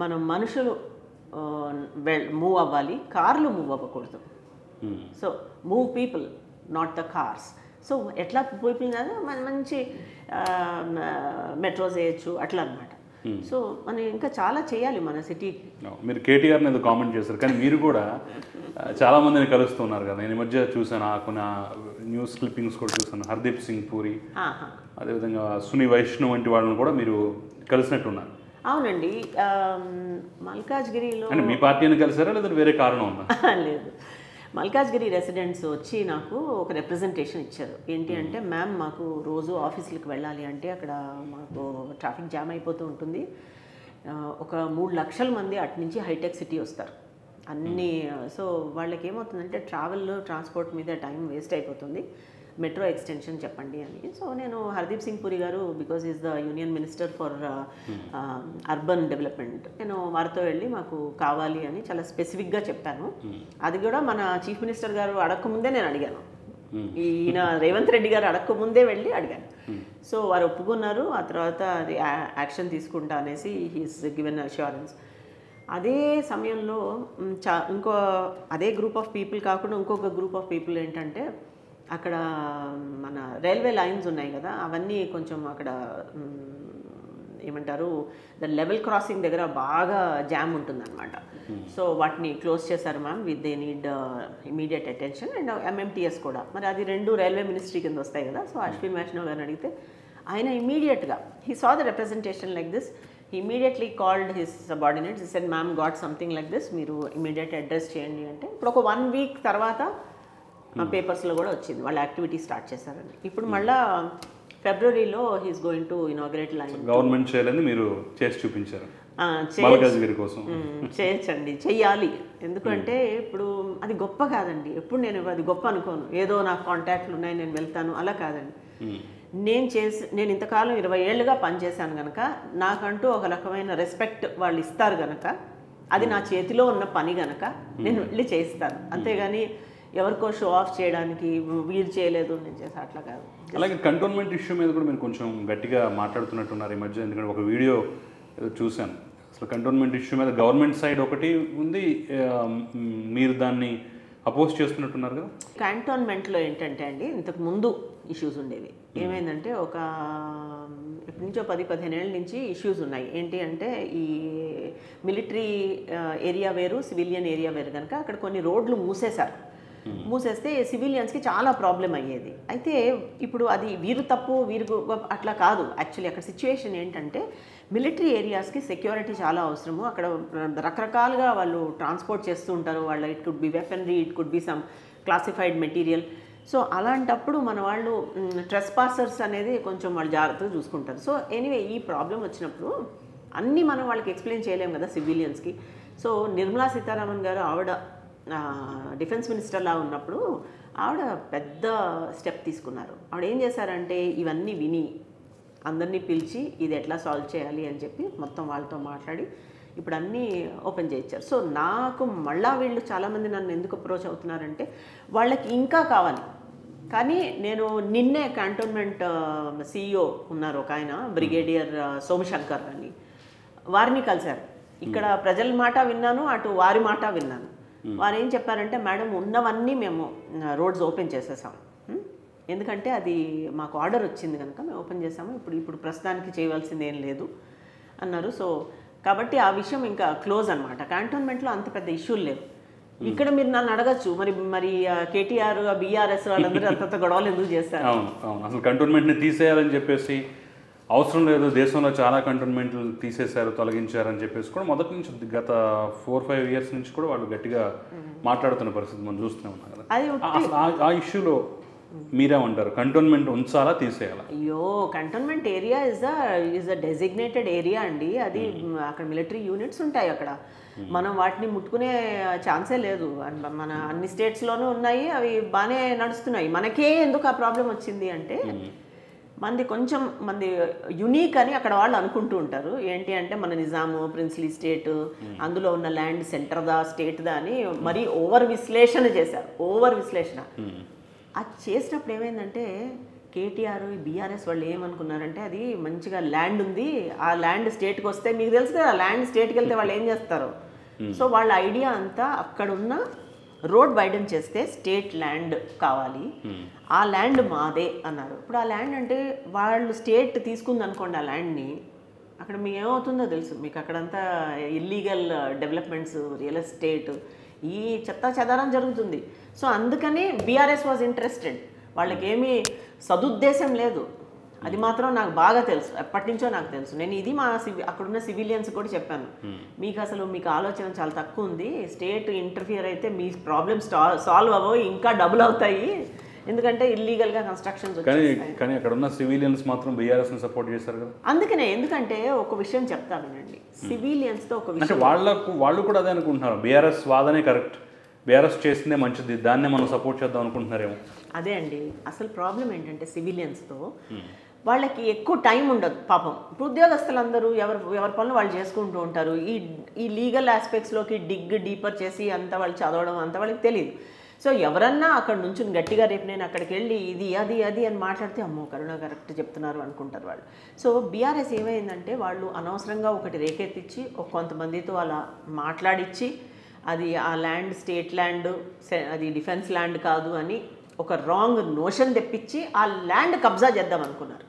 మనం మనుషులు మూవ్ అవ్వాలి, కార్లు మూవ్ అవ్వకూడదు. So move people, not the cars. So ఎట్లా పీపుల్ కాదు, మంచి మెట్రోస్ వేయచ్చు అట్లా అనమాట. సో మనం ఇంకా చాలా చేయాలి మన సిటీకి. మీరు కేటీఆర్ని ఏదో కామెంట్ చేశారు, కానీ మీరు కూడా చాలా మందిని కలుస్తున్నారు కదా. నేను ఈ మధ్య చూసాను, కొన్ని న్యూస్ క్లిప్పింగ్స్ కూడా చూసాను. హర్దీప్ సింగ్ పూరి, అదేవిధంగా సునీ వైష్ణవ్ వంటి వాళ్ళని కూడా మీరు కలిసినట్టున్నారు. అవునండి. మల్కాజ్గిరిలో అంటే మీ పార్టీని కలిసారా లేదా వేరే కారణం ఉందా? లేదు, మల్కాజ్గిరి రెసిడెంట్స్ వచ్చి నాకు ఒక రిప్రజెంటేషన్ ఇచ్చారు. ఏంటి అంటే, మ్యామ్ మాకు రోజు ఆఫీసులకు వెళ్ళాలి అంటే అక్కడ మాకు ట్రాఫిక్ జామ్ అయిపోతూ ఉంటుంది. ఒక 3 లక్షల మంది అటు నుంచి హైటెక్ సిటీ వస్తారు అన్నీ. సో వాళ్ళకి ఏమవుతుందంటే ట్రాన్స్పోర్ట్ మీద టైం వేస్ట్ అయిపోతుంది, మెట్రో ఎక్స్టెన్షన్ చెప్పండి అని. సో నేను హర్దీప్ సింగ్ పూరి గారు, because is the union minister for urban development, నేను వారితో వెళ్ళి మాకు కావాలి అని చాలా స్పెసిఫిక్గా చెప్పాను. అది కూడా మన చీఫ్ మినిస్టర్ గారు అడగకముందే నేను అడిగాను, ఈయన రేవంత్ రెడ్డి గారు అడగకముందే వెళ్ళి అడిగాను. సో వారు ఒప్పుకున్నారు. ఆ తర్వాత అది యాక్షన్ తీసుకుంటా అనేసి హీస్ గివెన్ అష్యూరెన్స్. అదే సమయంలో ఇంకో అదే గ్రూప్ ఆఫ్ పీపుల్ కాకుండా ఇంకొక గ్రూప్ ఆఫ్ పీపుల్ ఏంటంటే, అక్కడ మన రైల్వే లైన్స్ ఉన్నాయి కదా, అవన్నీ కొంచెం అక్కడ ఏమంటారు, ద లెవెల్ క్రాసింగ్ దగ్గర బాగా జామ్ ఉంటుందన్నమాట. సో వాటిని క్లోజ్ చేశారు ma'am, they need immediate attention. And MMTS కూడా, మరి అది 2 రైల్వే మినిస్ట్రీ కింద వస్తాయి కదా. సో అశ్విన్ వైష్ణవ్ గారిని అడిగితే ఆయన ఇమీడియట్గా he saw the representation like this, he immediately called his subordinates. He said, ma'am got something like this, మీరు ఇమీడియట్ అడ్రస్ చేయండి అంటే. ఇప్పుడు ఒక 1 వీక్ తర్వాత పేపర్స్లో కూడా వచ్చింది వాళ్ళు యాక్టివిటీ స్టార్ట్ చేశారని. ఇప్పుడు మళ్ళీ ఫిబ్రవరిలో he's going to inaugurate line. Government చేయాలని మీరు చేసి చూపించారు కోసం. చేయొచ్చండి, చెయ్యాలి. ఎందుకంటే ఇప్పుడు అది గొప్ప కాదండి, ఎప్పుడు నేను అది గొప్ప అనుకోను. ఏదో నాకు కాంటాక్ట్లు ఉన్నాయి నేను వెళ్తాను అలా కాదండి. నేను ఇంతకాలం 20 ఏళ్ళుగా పనిచేశాను కనుక నాకంటూ ఒక రకమైన రెస్పెక్ట్ వాళ్ళు ఇస్తారు కనుక, అది నా చేతిలో ఉన్న పని కనుక నేను వెళ్ళి చేయిస్తాను. అంతేగాని ఎవరికో షో ఆఫ్ చేయడానికి వీలు చేయలేదు నేను చేసా అట్లా కాదు. అలాగే కంటోన్మెంట్ ఇష్యూ మీద కూడా మీరు కొంచెం గట్టిగా మాట్లాడుతున్నట్టున్నారు ఈ మధ్య. ఎందుకంటే ఒక వీడియో చూశాను, అసలు కంటోన్మెంట్ ఇష్యూ మీద గవర్నమెంట్ సైడ్ ఒకటి ఉంది, మీరు దాన్ని అపోజ్ చేస్తున్నట్టున్నారు కదా. కంటోన్మెంట్లో ఏంటంటే అండి, ఇంతకు ముందు ఇష్యూస్ ఉండేవి. ఏమైందంటే ఒక ఎప్పటి నుంచో 10-15 ఏళ్ళ నుంచి ఇష్యూస్ ఉన్నాయి. ఏంటి అంటే, ఈ మిలిటరీ ఏరియా వేరు, సివిలియన్ ఏరియా వేరు కనుక అక్కడ కొన్ని రోడ్లు మూసేశారు. మూసేస్తే సివిలియన్స్కి చాలా ప్రాబ్లం అయ్యేది. అయితే ఇప్పుడు అది వీరు తప్పు వీరు అట్లా కాదు. యాక్చువల్లీ అక్కడ సిచ్యువేషన్ ఏంటంటే, మిలిటరీ ఏరియాస్కి సెక్యూరిటీ చాలా అవసరము. అక్కడ రకరకాలుగా వాళ్ళు ట్రాన్స్పోర్ట్ చేస్తూ ఉంటారు. వాళ్ళ it could be weaponry, it could be some classified material. So అలాంటప్పుడు మన వాళ్ళు ట్రెస్ పాసర్స్ అనేది కొంచెం వాళ్ళు జాగ్రత్తగా చూసుకుంటారు. సో ఎనీవే, ఈ ప్రాబ్లం వచ్చినప్పుడు అన్నీ మనం వాళ్ళకి ఎక్స్ప్లెయిన్ చేయలేము కదా సివిలియన్స్కి. సో నిర్మలా సీతారామన్ గారు, ఆవిడ డిఫెన్స్ మినిస్టర్లా ఉన్నప్పుడు ఆవిడ పెద్ద స్టెప్ తీసుకున్నారు. ఆవిడ ఏం చేశారంటే, ఇవన్నీ విని అందరినీ పిలిచి ఇది ఎట్లా సాల్వ్ చేయాలి అని చెప్పి మొత్తం వాళ్ళతో మాట్లాడి ఇప్పుడు అన్నీ ఓపెన్ చేయించారు. సో నాకు మళ్ళా వీళ్ళు చాలామంది నన్ను ఎందుకు అప్రోచ్ అవుతున్నారంటే, వాళ్ళకి ఇంకా కావాలి. కానీ నేను నిన్నే కంటోన్మెంట్ CEO ఉన్నారు ఒక ఆయన, బ్రిగేడియర్ సోమశంకర్ అని, వారిని కలిశారు. ఇక్కడ ప్రజల మాట విన్నాను, అటు వారి మాట విన్నాను. వారు ఏం చెప్పారంటే, మేడం ఉన్నవన్నీ మేము రోడ్స్ ఓపెన్ చేసేసాం, ఎందుకంటే అది మాకు ఆర్డర్ వచ్చింది కనుక మేము ఓపెన్ చేసాము, ఇప్పుడు ప్రస్తుతానికి చేయవలసింది ఏం లేదు అన్నారు. సో కాబట్టి ఆ విషయం ఇంకా క్లోజ్ అనమాట. కంటోన్మెంట్లో అంత పెద్ద ఇష్యూలు లేవు. ఇక్కడ మీరు నన్ను అడగచ్చు, మరి కేటీఆర్ బీఆర్ఎస్ వాళ్ళందరూ అంత గొడవలు ఎందుకు చేస్తారు? అవును అవును, అసలు కంటోన్మెంట్ని తీసేయాలని చెప్పేసి అవసరం లేదు, దేశంలో చాలా కంటోన్మెంట్లు తీసేశారు, తొలగించారని చెప్పేసి కూడా మొదటి నుంచి గత 4-5 ఇయర్స్ నుంచి కూడా వాళ్ళు గట్టిగా మాట్లాడుతున్న పరిస్థితి మనం చూస్తూనే ఉన్నాం కదా. ఆ ఇష్యూలో మీరేమంటారు, కంటోన్మెంట్ ఉంచాలా తీసేయాలా? అయ్యో, cantonment area is a designated area అండి. అది అక్కడ మిలిటరీ యూనిట్స్ ఉంటాయి. అక్కడ మనం వాటిని ముట్టుకునే ఛాన్సే లేదు. మన అన్ని స్టేట్స్లోనూ ఉన్నాయి, అవి బాగానే నడుస్తున్నాయి. మనకే ఎందుకు ఆ ప్రాబ్లం వచ్చింది అంటే, కొంచెం మంది యునీక్ అని అక్కడ వాళ్ళు అనుకుంటూ ఉంటారు. ఏంటి అంటే, మన నిజాము ప్రిన్స్లీ స్టేట్, అందులో ఉన్న ల్యాండ్ సెంటర్దా స్టేట్దా అని మరీ ఓవర్ విశ్లేషణ చేశారు. అది చేసినప్పుడు ఏమైందంటే, కేటీఆర్ బీఆర్ఎస్ వాళ్ళు ఏమనుకున్నారంటే అది మంచిగా ల్యాండ్ ఉంది, ఆ ల్యాండ్ స్టేట్కి వస్తే మీకు తెలుసు కదా ల్యాండ్ స్టేట్కి వెళ్తే వాళ్ళు ఏం చేస్తారు. సో వాళ్ళ ఐడియా అంతా అక్కడున్న రోడ్ వైడన్ చేస్తే స్టేట్ ల్యాండ్ కావాలి, ఆ ల్యాండ్ మాదే అన్నారు. ఇప్పుడు ఆ ల్యాండ్ అంటే వాళ్ళు స్టేట్ తీసుకుంది అనుకోండి ఆ ల్యాండ్ని, అక్కడ మీకు ఏమవుతుందో తెలుసు, మీకు అక్కడంతా ఇల్లీగల్ డెవలప్మెంట్స్, రియల్ ఎస్టేట్, ఈ చెత్త చెదారం జరుగుతుంది. సో అందుకని బీఆర్ఎస్ వాజ్ ఇంట్రెస్టెడ్. వాళ్ళకేమీ సదుద్దేశం లేదు, అది మాత్రం నాకు బాగా తెలుసు, ఎప్పటి నుంచో నాకు తెలుసు. నేను ఇది మా అక్కడున్న సివిలియన్స్ కూడా చెప్పాను, మీకు ఆలోచన చాలా తక్కువ ఉంది, స్టేట్ ఇంటర్ఫియర్ అయితే మీ ప్రాబ్లమ్స్ సాల్వ్ అవ్వవు, ఇంకా డబుల్ అవుతాయి, ఎందుకంటే ఇల్లీగల్గా కన్స్ట్రక్షన్స్. కానీ అక్కడ ఉన్న సివిలియన్స్ మాత్రం బీఆర్ఎస్ని సపోర్ట్ చేశారు కదా. అందుకనే, ఎందుకంటే ఒక విషయం చెప్తానండి, సివిలియన్స్తో ఒక విషయం, అంటే వాళ్ళు కూడా అదే అనుకుంటున్నారు, బీఆర్ఎస్ వాదనే కరెక్ట్, బీఆర్ఎస్ చేసిందే మంచిది, దాన్నే మనం సపోర్ట్ చేద్దాం అనుకుంటున్నారేమో. అదే అండి అసలు ప్రాబ్లం ఏంటంటే సివిలియన్స్తో వాళ్ళకి ఎక్కువ టైం ఉండదు పాపం. ఇప్పుడు ఉద్యోగస్తులందరూ ఎవరి పనులు వాళ్ళు చేసుకుంటూ ఉంటారు. ఈ లీగల్ ఆస్పెక్ట్స్లోకి డీపర్ చేసి అంతా వాళ్ళు చదవడం అంతా వాళ్ళకి తెలియదు. సో ఎవరన్నా అక్కడ నుంచి గట్టిగా రేపు నేను అక్కడికి వెళ్ళి ఇది అది అది అని మాట్లాడితే అమ్మో కరుణ కరెక్ట్ చెప్తున్నారు అనుకుంటారు వాళ్ళు. సో బీఆర్ఎస్ ఏమైందంటే వాళ్ళు అనవసరంగా ఒకటి రేకెత్తిచ్చి కొంతమందితో అలా మాట్లాడిచ్చి అది ఆ ల్యాండ్ స్టేట్ ల్యాండ్, అది డిఫెన్స్ ల్యాండ్ కాదు అని ఒక రాంగ్ నోషన్ తెప్పించి ఆ ల్యాండ్ కబ్జా చేద్దాం అనుకున్నారు.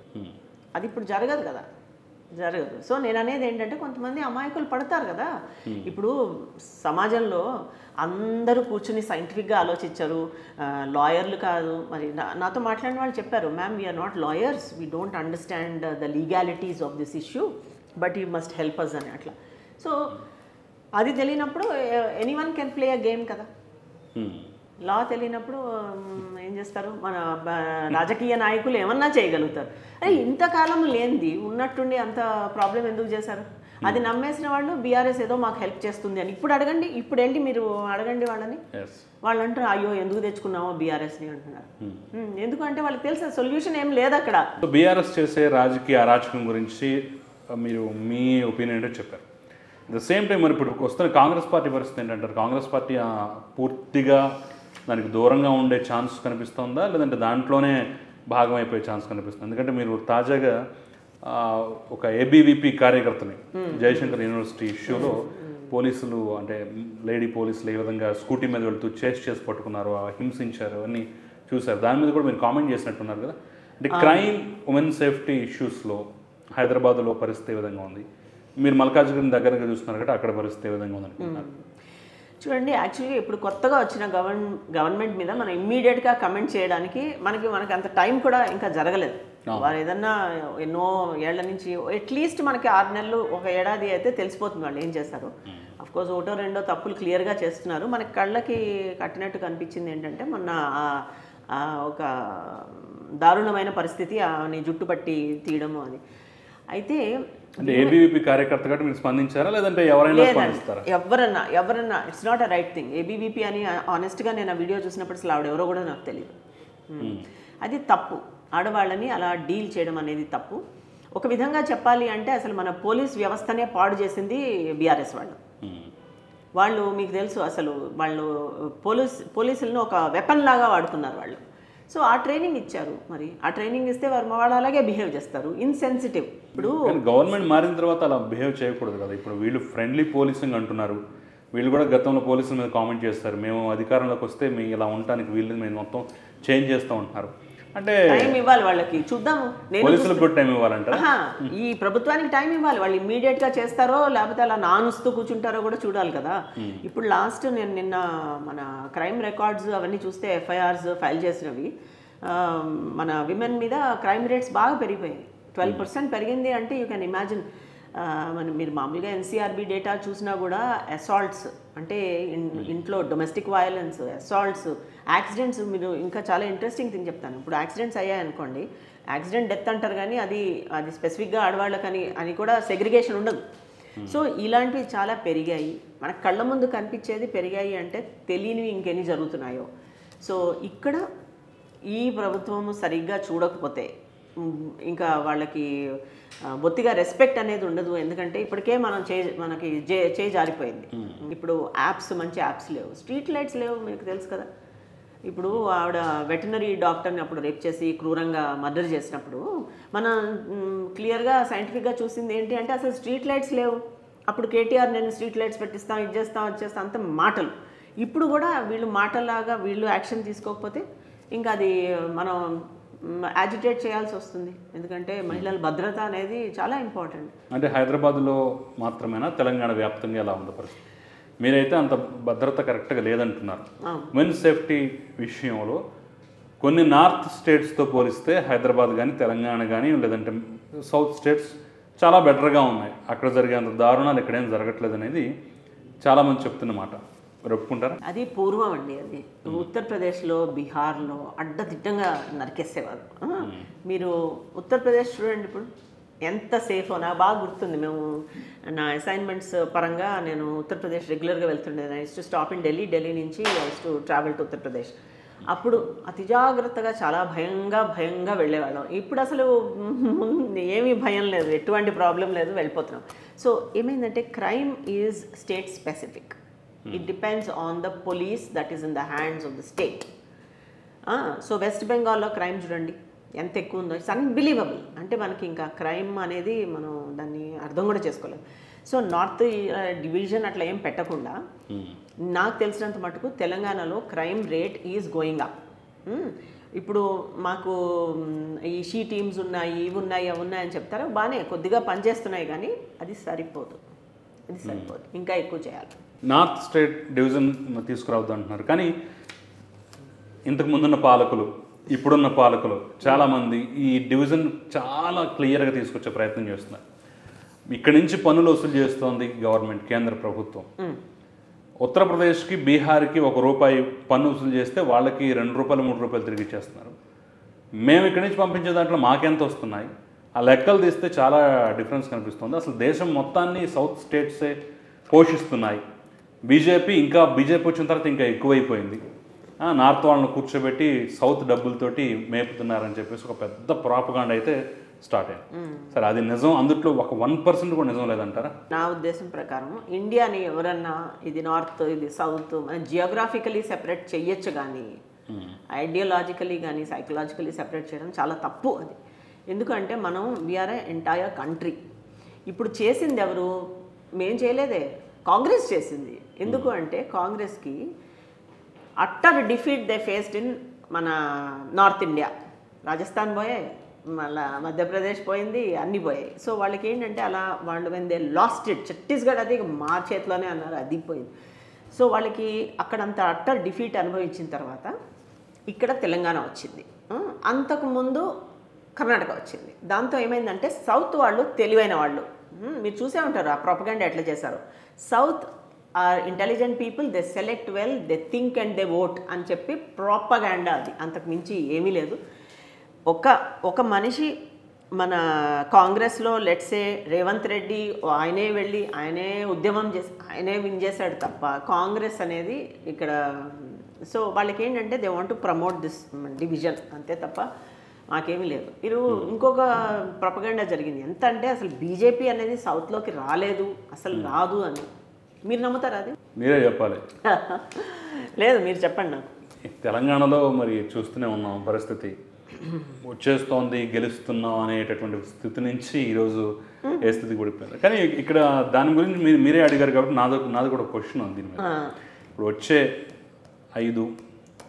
అది ఇప్పుడు జరగదు కదా, జరగదు. సో నేను అనేది ఏంటంటే కొంతమంది అమాయకులు పడతారు కదా. ఇప్పుడు సమాజంలో అందరూ కూర్చుని సైంటిఫిక్గా ఆలోచించారు, లాయర్లు కాదు. మరి నాతో మాట్లాడిన వాళ్ళు చెప్పారు, ma'am we're not lawyers, we don't understand the legalities of this issue, but you must help us అని అట్లా. సో అది తెలియనప్పుడు anyone can play a game కదా. లా తెలియనప్పుడు ఏం చేస్తారు, మన రాజకీయ నాయకులు ఏమన్నా చేయగలుగుతారు. అరే ఇంతకాలం లేనిది ఉన్నట్టుండి అంత ప్రాబ్లం ఎందుకు చేశారు? అది నమ్మేసిన వాళ్ళు బీఆర్ఎస్ ఏదో మాకు హెల్ప్ చేస్తుంది అని. ఇప్పుడు అడగండి, ఇప్పుడు వెళ్ళి మీరు అడగండి వాళ్ళని, వాళ్ళు అంటారు అయ్యో ఎందుకు తెచ్చుకున్నామో బీఆర్ఎస్ని అంటున్నారు. ఎందుకంటే వాళ్ళకి తెలిసిన సొల్యూషన్ ఏం లేదు అక్కడ. బీఆర్ఎస్ చేసే రాజకీయ అరాచకం గురించి మీరు మీ ఒపీనియన్ ఏంటో చెప్పారు. ద సేమ్ టైం మరి ఇప్పుడు వస్తున్న కాంగ్రెస్ పార్టీ పరిస్థితి ఏంటంటారు? కాంగ్రెస్ పార్టీ పూర్తిగా దానికి దూరంగా ఉండే ఛాన్స్ కనిపిస్తుందా, లేదంటే దాంట్లోనే భాగం అయిపోయే ఛాన్స్ కనిపిస్తుంది? ఎందుకంటే మీరు తాజాగా ఒక ఏబీవీపీ కార్యకర్తని జయశంకర్ యూనివర్సిటీ ఇష్యూలో పోలీసులు, అంటే లేడీ పోలీసులు ఏ విధంగా స్కూటీ మీద వెళ్తూ చేసి పట్టుకున్నారు, హింసించారు అన్నీ చూశారు. దాని మీద కూడా మీరు కామెంట్ చేసినట్టున్నారు కదా. అంటే క్రైమ్, ఉమెన్ సేఫ్టీ ఇష్యూస్లో హైదరాబాద్లో పరిస్థితి ఏ విధంగా ఉంది? మీరు మల్కాజ్గిరి దగ్గరగా చూస్తున్నారు కదా, అక్కడ పరిస్థితి ఏ విధంగా ఉందనుకుంటున్నారు? చూడండి, యాక్చువల్గా ఇప్పుడు కొత్తగా వచ్చిన గవర్నమెంట్ మీద మనం ఇమ్మీడియట్గా కమెంట్ చేయడానికి మనకి అంత టైం కూడా ఇంకా జరగలేదు. వారు ఏదన్నా ఎన్నో ఏళ్ల నుంచి అట్లీస్ట్ మనకి 6 నెలలు, 1 ఏడాది అయితే తెలిసిపోతుంది వాళ్ళు ఏం చేస్తారు. అఫ్కోర్స్ ఒకటో రెండో తప్పులు క్లియర్గా చేస్తున్నారు. మనకి కళ్ళకి కట్టినట్టు కనిపించింది ఏంటంటే మొన్న ఒక దారుణమైన పరిస్థితి, నీ జుట్టు పట్టి తీయడము అది. అయితే ఏబీవీపీ కార్యకర్త కాబట్టి మీరు స్పందించారా, లేదంటే ఎవరైనా స్పందిస్తారా? ఎవరన్నా it's not a right thing. ABVP అని ఆనెస్ట్గా నేను ఆ వీడియో చూసినప్పుడు అసలు ఆవిడ ఎవరో కూడా నాకు తెలియదు. అది తప్పు. ఆడవాళ్ళని అలా డీల్ చేయడం అనేది తప్పు. ఒక విధంగా చెప్పాలి అంటే అసలు మన పోలీస్ వ్యవస్థనే పాడు చేసింది బీఆర్ఎస్ వాళ్ళు. మీకు తెలుసు అసలు వాళ్ళు పోలీసులను ఒక వెపన్ లాగా వాడుకున్నారు వాళ్ళు. సో ఆ ట్రైనింగ్ ఇచ్చారు, మరి ఆ ట్రైనింగ్ ఇస్తే వాళ్ళు అలాగే బిహేవ్ చేస్తారు, ఇన్సెన్సిటివ్. ఇప్పుడు గవర్నమెంట్ మారిన తర్వాత అలా బిహేవ్ చేయకూడదు కదా. ఇప్పుడు వీళ్ళు ఫ్రెండ్లీ పోలీసింగ్ అంటున్నారు, వీళ్ళు కూడా గతంలో పోలీసుల మీద కామెంట్ చేస్తారు, మేము అధికారంలోకి వస్తే మీ ఇలా ఉండటానికి వీళ్ళు మేము మొత్తం చేంజ్ చేస్తూ ఉంటున్నారు. అంటే టైం ఇవ్వాలి వాళ్ళకి, చూద్దాము. పోలీసులకు కూడా టైం ఇవ్వాలంటారా? ఈ ప్రభుత్వానికి టైం ఇవ్వాలి. వాళ్ళు ఇమ్మీడియట్గా చేస్తారో లేకపోతే అలా నానుస్తూ కూర్చుంటారో కూడా చూడాలి కదా. ఇప్పుడు లాస్ట్ నేను నిన్న మన క్రైమ్ రికార్డ్స్ అవన్నీ చూస్తే ఎఫ్ఐఆర్స్ ఫైల్ చేసినవి మన విమెన్ మీద క్రైమ్ రేట్స్ బాగా పెరిగిపోయాయి. 12% పెరిగింది అంటే యూ కెన్ ఇమాజిన్. మీరు మామూలుగా ఎన్సీఆర్బీ డేటా చూసినా కూడా అసాల్ట్స్ అంటే ఇంట్లో డొమెస్టిక్ వయలెన్స్, అసాల్ట్స్, యాక్సిడెంట్స్. మీరు ఇంకా చాలా ఇంట్రెస్టింగ్ థింగ్ చెప్తాను. ఇప్పుడు యాక్సిడెంట్స్ అయ్యాయనుకోండి, యాక్సిడెంట్ డెత్ అంటారు కానీ అది స్పెసిఫిక్గా ఆడవాళ్ళకని అని కూడా సెగ్రిగేషన్ ఉండదు. సో ఇలాంటివి చాలా పెరిగాయి, మన కళ్ళ ముందు కనిపించేది పెరిగాయి అంటే తెలియనివి ఇంకెన్ని జరుగుతున్నాయో. సో ఇక్కడ ఈ ప్రభుత్వము సరిగ్గా చూడకపోతే ఇంకా వాళ్ళకి బొత్తిగా రెస్పెక్ట్ అనేది ఉండదు. ఎందుకంటే ఇప్పటికే మనకి చేయి జారిపోయింది. ఇప్పుడు యాప్స్, మంచి యాప్స్ లేవు, స్ట్రీట్ లైట్స్ లేవు, మీకు తెలుసు కదా. ఇప్పుడు ఆవిడ వెటనరీ డాక్టర్ని అప్పుడు రేప్ చేసి క్రూరంగా మర్డర్ చేసినప్పుడు మనం క్లియర్గా సైంటిఫిక్గా చూసింది ఏంటి అంటే అసలు స్ట్రీట్ లైట్స్ లేవు. అప్పుడు కేటీఆర్ నేను స్ట్రీట్ లైట్స్ పెట్టిస్తాం, ఇది చేస్తాం, అది చేస్తాం, అంత మాటలు. ఇప్పుడు కూడా వీళ్ళు మాటలాగా వీళ్ళు యాక్షన్ తీసుకోకపోతే ఇంకా అది మనం యాజిటేట్ చేయాల్సి వస్తుంది. ఎందుకంటే మహిళల భద్రత అనేది చాలా ఇంపార్టెంట్. అంటే హైదరాబాద్లో మాత్రమేనా, తెలంగాణ వ్యాప్తంగా ఎలా ఉంది పరిస్థితి? మీరైతే అంత భద్రత కరెక్ట్గా లేదంటున్నారు. మెన్స్ సేఫ్టీ విషయంలో కొన్ని నార్త్ స్టేట్స్తో పోలిస్తే హైదరాబాద్ కానీ తెలంగాణ కానీ లేదంటే సౌత్ స్టేట్స్ చాలా బెటర్గా ఉన్నాయి. అక్కడ జరిగేంత దారుణాలు ఎక్కడేం జరగట్లేదు అనేది చాలామంది చెప్తున్నమాట. ఒప్పుకుంటారా? అది పూర్వం అండి. అది ఉత్తరప్రదేశ్లో, బీహార్లో అడ్డదిడ్డంగా నరికేసేవారు. మీరు ఉత్తరప్రదేశ్ చూడండి ఇప్పుడు ఎంత సేఫ్. నాకు బాగా గుర్తుంది, మేము నా అసైన్మెంట్స్ పరంగా నేను ఉత్తరప్రదేశ్ రెగ్యులర్గా వెళ్తుండేది. I use to stop in Delhi నుంచి I use to travel to Uttar Pradesh. అప్పుడు అతి జాగ్రత్తగా చాలా భయంగా వెళ్ళేవాళ్ళం. ఇప్పుడు అసలు ఏమీ భయం లేదు, ఎటువంటి ప్రాబ్లం లేదు, వెళ్ళిపోతున్నాం. సో ఏమైందంటే crime is state specific. It depends on the police that is in the hands of the state. So west బెంగాల్లో క్రైమ్ చూడండి ఎంత ఎక్కువ ఉందో. It's unbelievable. అంటే మనకి ఇంకా క్రైమ్ అనేది మనం దాన్ని అర్థం కూడా చేసుకోలేము. సో నార్త్ డివిజన్ అట్లా ఏం పెట్టకుండా నాకు తెలిసినంత మటుకు తెలంగాణలో crime rate is going up. ఇప్పుడు మాకు ఈ షీ టీమ్స్ ఉన్నాయి, ఇవి ఉన్నాయి, అవి ఉన్నాయని చెప్తారు, బాగానే కొద్దిగా పనిచేస్తున్నాయి, కానీ అది సరిపోదు. ఇంకా ఎక్కువ చేయాలి. నార్త్ స్టేట్ డివిజన్ తీసుకురావద్దు అంటున్నారు, కానీ ఇంతకు ముందున్న పాలకులు, ఇప్పుడున్న పాలకులు చాలామంది ఈ డివిజన్ చాలా క్లియర్గా తీసుకొచ్చే ప్రయత్నం చేస్తున్నారు. ఇక్కడి నుంచి పన్నులు వసూలు చేస్తోంది గవర్నమెంట్, కేంద్ర ప్రభుత్వం. ఉత్తరప్రదేశ్కి, బీహార్కి ₹1 పన్ను వసూలు చేస్తే వాళ్ళకి ₹2, ₹3 తిరిగి ఇచ్చేస్తున్నారు. మేము ఇక్కడి నుంచి పంపించే దాంట్లో మాకెంత వస్తున్నాయి, ఆ లెక్కలు తీస్తే చాలా డిఫరెన్స్ కనిపిస్తుంది. అసలు దేశం మొత్తాన్ని సౌత్ స్టేట్సే పోషిస్తున్నాయి. బీజేపీ వచ్చిన తర్వాత ఇంకా ఎక్కువైపోయింది. నార్త్ వాళ్ళని కూర్చోబెట్టి సౌత్ డబ్బులతోటి మేపుతున్నారని చెప్పేసి ఒక పెద్ద ప్రాపగాండా అయితే స్టార్ట్ అయింది. సరే, అది నిజం, అందుట్లో ఒక 1% కూడా నిజం లేదంటారా? నా ఉద్దేశం ప్రకారం ఇండియాని ఎవరన్నా ఇది నార్త్, ఇది సౌత్, మనం జియోగ్రాఫికలీ సెపరేట్ చెయ్యొచ్చు, కానీ ఐడియాలజికలీ కానీ సైకలాజికలీ సెపరేట్ చేయడం చాలా తప్పు. అది ఎందుకంటే మనం వీఆర్ ఏ ఎంటైర్ కంట్రీ. ఇప్పుడు చేసింది ఎవరు? మేం చేయలేదే, కాంగ్రెస్ చేసింది. ఎందుకు అంటే కాంగ్రెస్కి utter defeat they faced in మన నార్త్ ఇండియా. రాజస్థాన్ పోయాయి, మళ్ళీ మధ్యప్రదేశ్ పోయింది, అన్నీ పోయాయి. సో వాళ్ళకి ఏంటంటే అలా వాళ్ళు when they lost it, Chhattisgarh అది మా చేతిలోనే అన్నారు, అది పోయింది. సో వాళ్ళకి అక్కడంత అట్టర్ డిఫీట్ అనుభవించిన తర్వాత ఇక్కడ తెలంగాణ వచ్చింది. అంతకుముందు కర్ణాటక వచ్చింది. దాంతో ఏమైందంటే సౌత్ వాళ్ళు తెలివైన వాళ్ళు, మీరు చూసే ఉంటారు ఆ ప్రొపగండా ఎట్లా చేశారు. South are intelligent people, they select well, they think and they vote అని చెప్పి ప్రొపగండా. అది అంతకు మించి ఏమీ లేదు. ఒక మనిషి మన కాంగ్రెస్లో లెట్సే రేవంత్ రెడ్డి, ఆయనే వెళ్ళి ఆయనే ఉద్యమం చేసి ఆయనే విన్ చేశాడు తప్ప కాంగ్రెస్ అనేది ఇక్కడ. సో వాళ్ళకి ఏంటంటే they want to promote this division, అంతే తప్ప మాకేమీ లేదు. మీరు ఇంకొక ప్రొపగండా జరిగింది ఎంత అంటే అసలు బీజేపీ అనేది సౌత్లోకి రాలేదు, అసలు రాదు అని. మీరు నమ్ముతారా? అది మీరే చెప్పాలి. లేదు, మీరు చెప్పండి నాకు. తెలంగాణలో మరి చూస్తూనే ఉన్నాం పరిస్థితి, వచ్చేస్తోంది, గెలుస్తున్నాం అనేటటువంటి స్థితి నుంచి ఈరోజు ఏ స్థితికి పడిపోయింది. కానీ ఇక్కడ దాని గురించి మీరే అడిగారు కాబట్టి నాది కూడా క్వశ్చన్ ఉంది దీని మీద. ఇప్పుడు వచ్చే 5,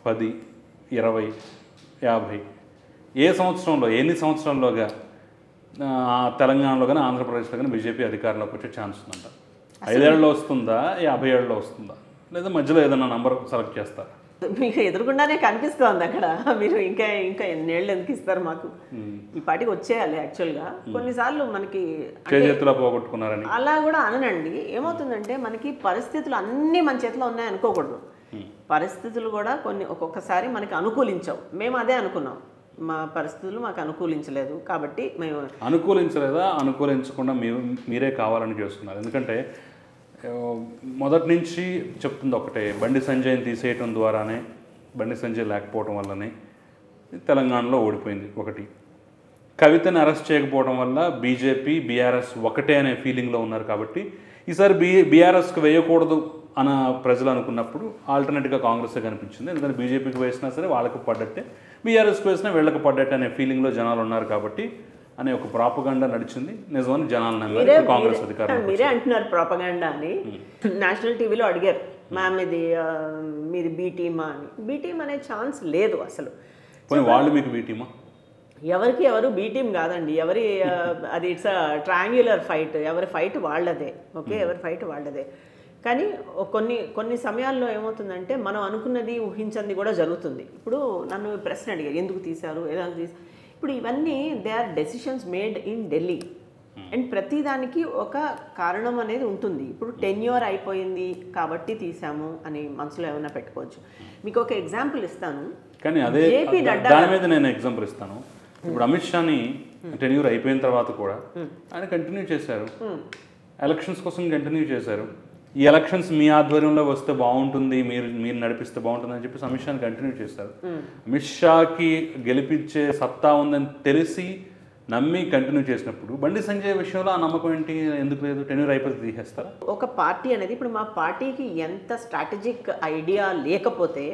10, 20, 50 ఏ సంవత్సరంలో, ఎన్ని సంవత్సరాల్లోగా తెలంగాణలో కానీ ఆంధ్రప్రదేశ్లో కానీ బీజేపీ అధికారంలోకి వచ్చే ఛాన్స్ ఉందంట? 5 ఏళ్లలో వస్తుందా, 50 ఏళ్ళలో వస్తుందా, లేదా మధ్యలో ఏదైనా నంబర్ సెలెక్ట్ చేస్తారా? మీకు ఎదురుకుండానే కనిపిస్తోంది అక్కడ. మీరు ఇంకా ఎన్నేళ్ళు ఎందుకు ఇస్తారు మాకు? ఈ పాటికి వచ్చేయాలి. యాక్చువల్గా కొన్నిసార్లు మనకి చేతుల్లో పోగొట్టుకున్నారని అలా కూడా అననండి. ఏమవుతుందంటే మనకి పరిస్థితులు అన్నీ మన చేతిలో ఉన్నాయి అనుకోకూడదు. పరిస్థితులు కూడా ఒక్కొక్కసారి మనకి అనుకూలించవు. మేము అదే అనుకున్నాం, మా పరిస్థితులు మాకు అనుకూలించలేదు కాబట్టి మేము అనుకూలించకుండా మీరే కావాలని చేస్తున్నారు. ఎందుకంటే మొదటి నుంచి చెప్తుంది ఒకటే, బండి సంజయ్ని తీసేయటం ద్వారానే, బండి సంజయ్ లేకపోవడం వల్లనే తెలంగాణలో ఓడిపోయింది ఒకటి. కవితని అరెస్ట్ చేయకపోవడం వల్ల బీజేపీ, బీఆర్ఎస్ ఒకటే అనే ఫీలింగ్లో ఉన్నారు కాబట్టి ఈసారి బీఆర్ఎస్కి వేయకూడదు అని ప్రజలు అనుకున్నప్పుడు ఆల్టర్నేట్గా కాంగ్రెసే కనిపించింది. ఎందుకంటే బీజేపీకి వేసినా సరే వాళ్ళకి పడ్డట్టే, బీఆర్ఎస్కి వేసినా వీళ్ళకి పడ్డట్టే అనే ఫీలింగ్లో జనాలు ఉన్నారు కాబట్టి అనే ఒక ప్రాపగండా నడిచింది. నిజమని జనాలు నమ్మారు. కాంగ్రెస్ అధికారం మీరే అంటున్నారు ప్రాపగండా అని. నేషనల్ టీవీలో అడిగారు, మ్యామ్ ఇది మీది బీ టీమా అని. బీ టీమ్ అనే ఛాన్స్ లేదు అసలు. పోనీ వాళ్ళు మీకు బీ టీమా? ఎవరికి ఎవరు బీ టీమ్ కాదండి. ఎవరి అది ఇట్స్ ట్రయాంగ్యులర్ ఫైట్. ఎవరి ఫైట్ వాళ్ళదే. ఓకే, ఎవరి ఫైట్ వాళ్ళదే. కానీ కొన్ని సమయాల్లో ఏమవుతుందంటే మనం అనుకున్నది ఊహించింది కూడా జరుగుతుంది. ఇప్పుడు నన్ను ప్రశ్న అడిగారు, ఎందుకు తీశారు, ఎలా తీశారు. ఇప్పుడు ఇవన్నీ they are decisions made in Delhi. And ప్రతిదానికి ఒక కారణం అనేది ఉంటుంది. ఇప్పుడు టెన్యూర్ అయిపోయింది కాబట్టి తీసాము అని మనసులో ఏమైనా పెట్టుకోవచ్చు. మీకు ఒక ఎగ్జాంపుల్ ఇస్తాను. కానీ అదే దాని మీద నేను ఎగ్జాంపుల్ ఇస్తాను. ఇప్పుడు అమిత్ షాని టెన్యూర్ అయిపోయిన తర్వాత కూడా ఆయన కంటిన్యూ చేశారు, ఎలక్షన్స్ కోసం కంటిన్యూ చేశారు. ఈ ఎలక్షన్స్ మీ ఆధ్వర్యంలో వస్తే బాగుంటుంది, మీరు నడిపిస్తే బాగుంటుంది అని చెప్పేసి అమిత్ షాని కంటిన్యూ చేశారు. అమిత్ షాకి గెలిపించే సత్తా ఉందని తెలిసి నమ్మి కంటిన్యూ చేసినప్పుడు బండి సంజయ్ విషయంలో ఆ నమ్మకం ఏంటి, ఎందుకు లేదు? టెన్యూర్ అయిపోతే తీసేస్తారా? ఒక పార్టీ అనేది ఇప్పుడు మా పార్టీకి ఎంత స్ట్రాటజిక్ ఐడియా లేకపోతే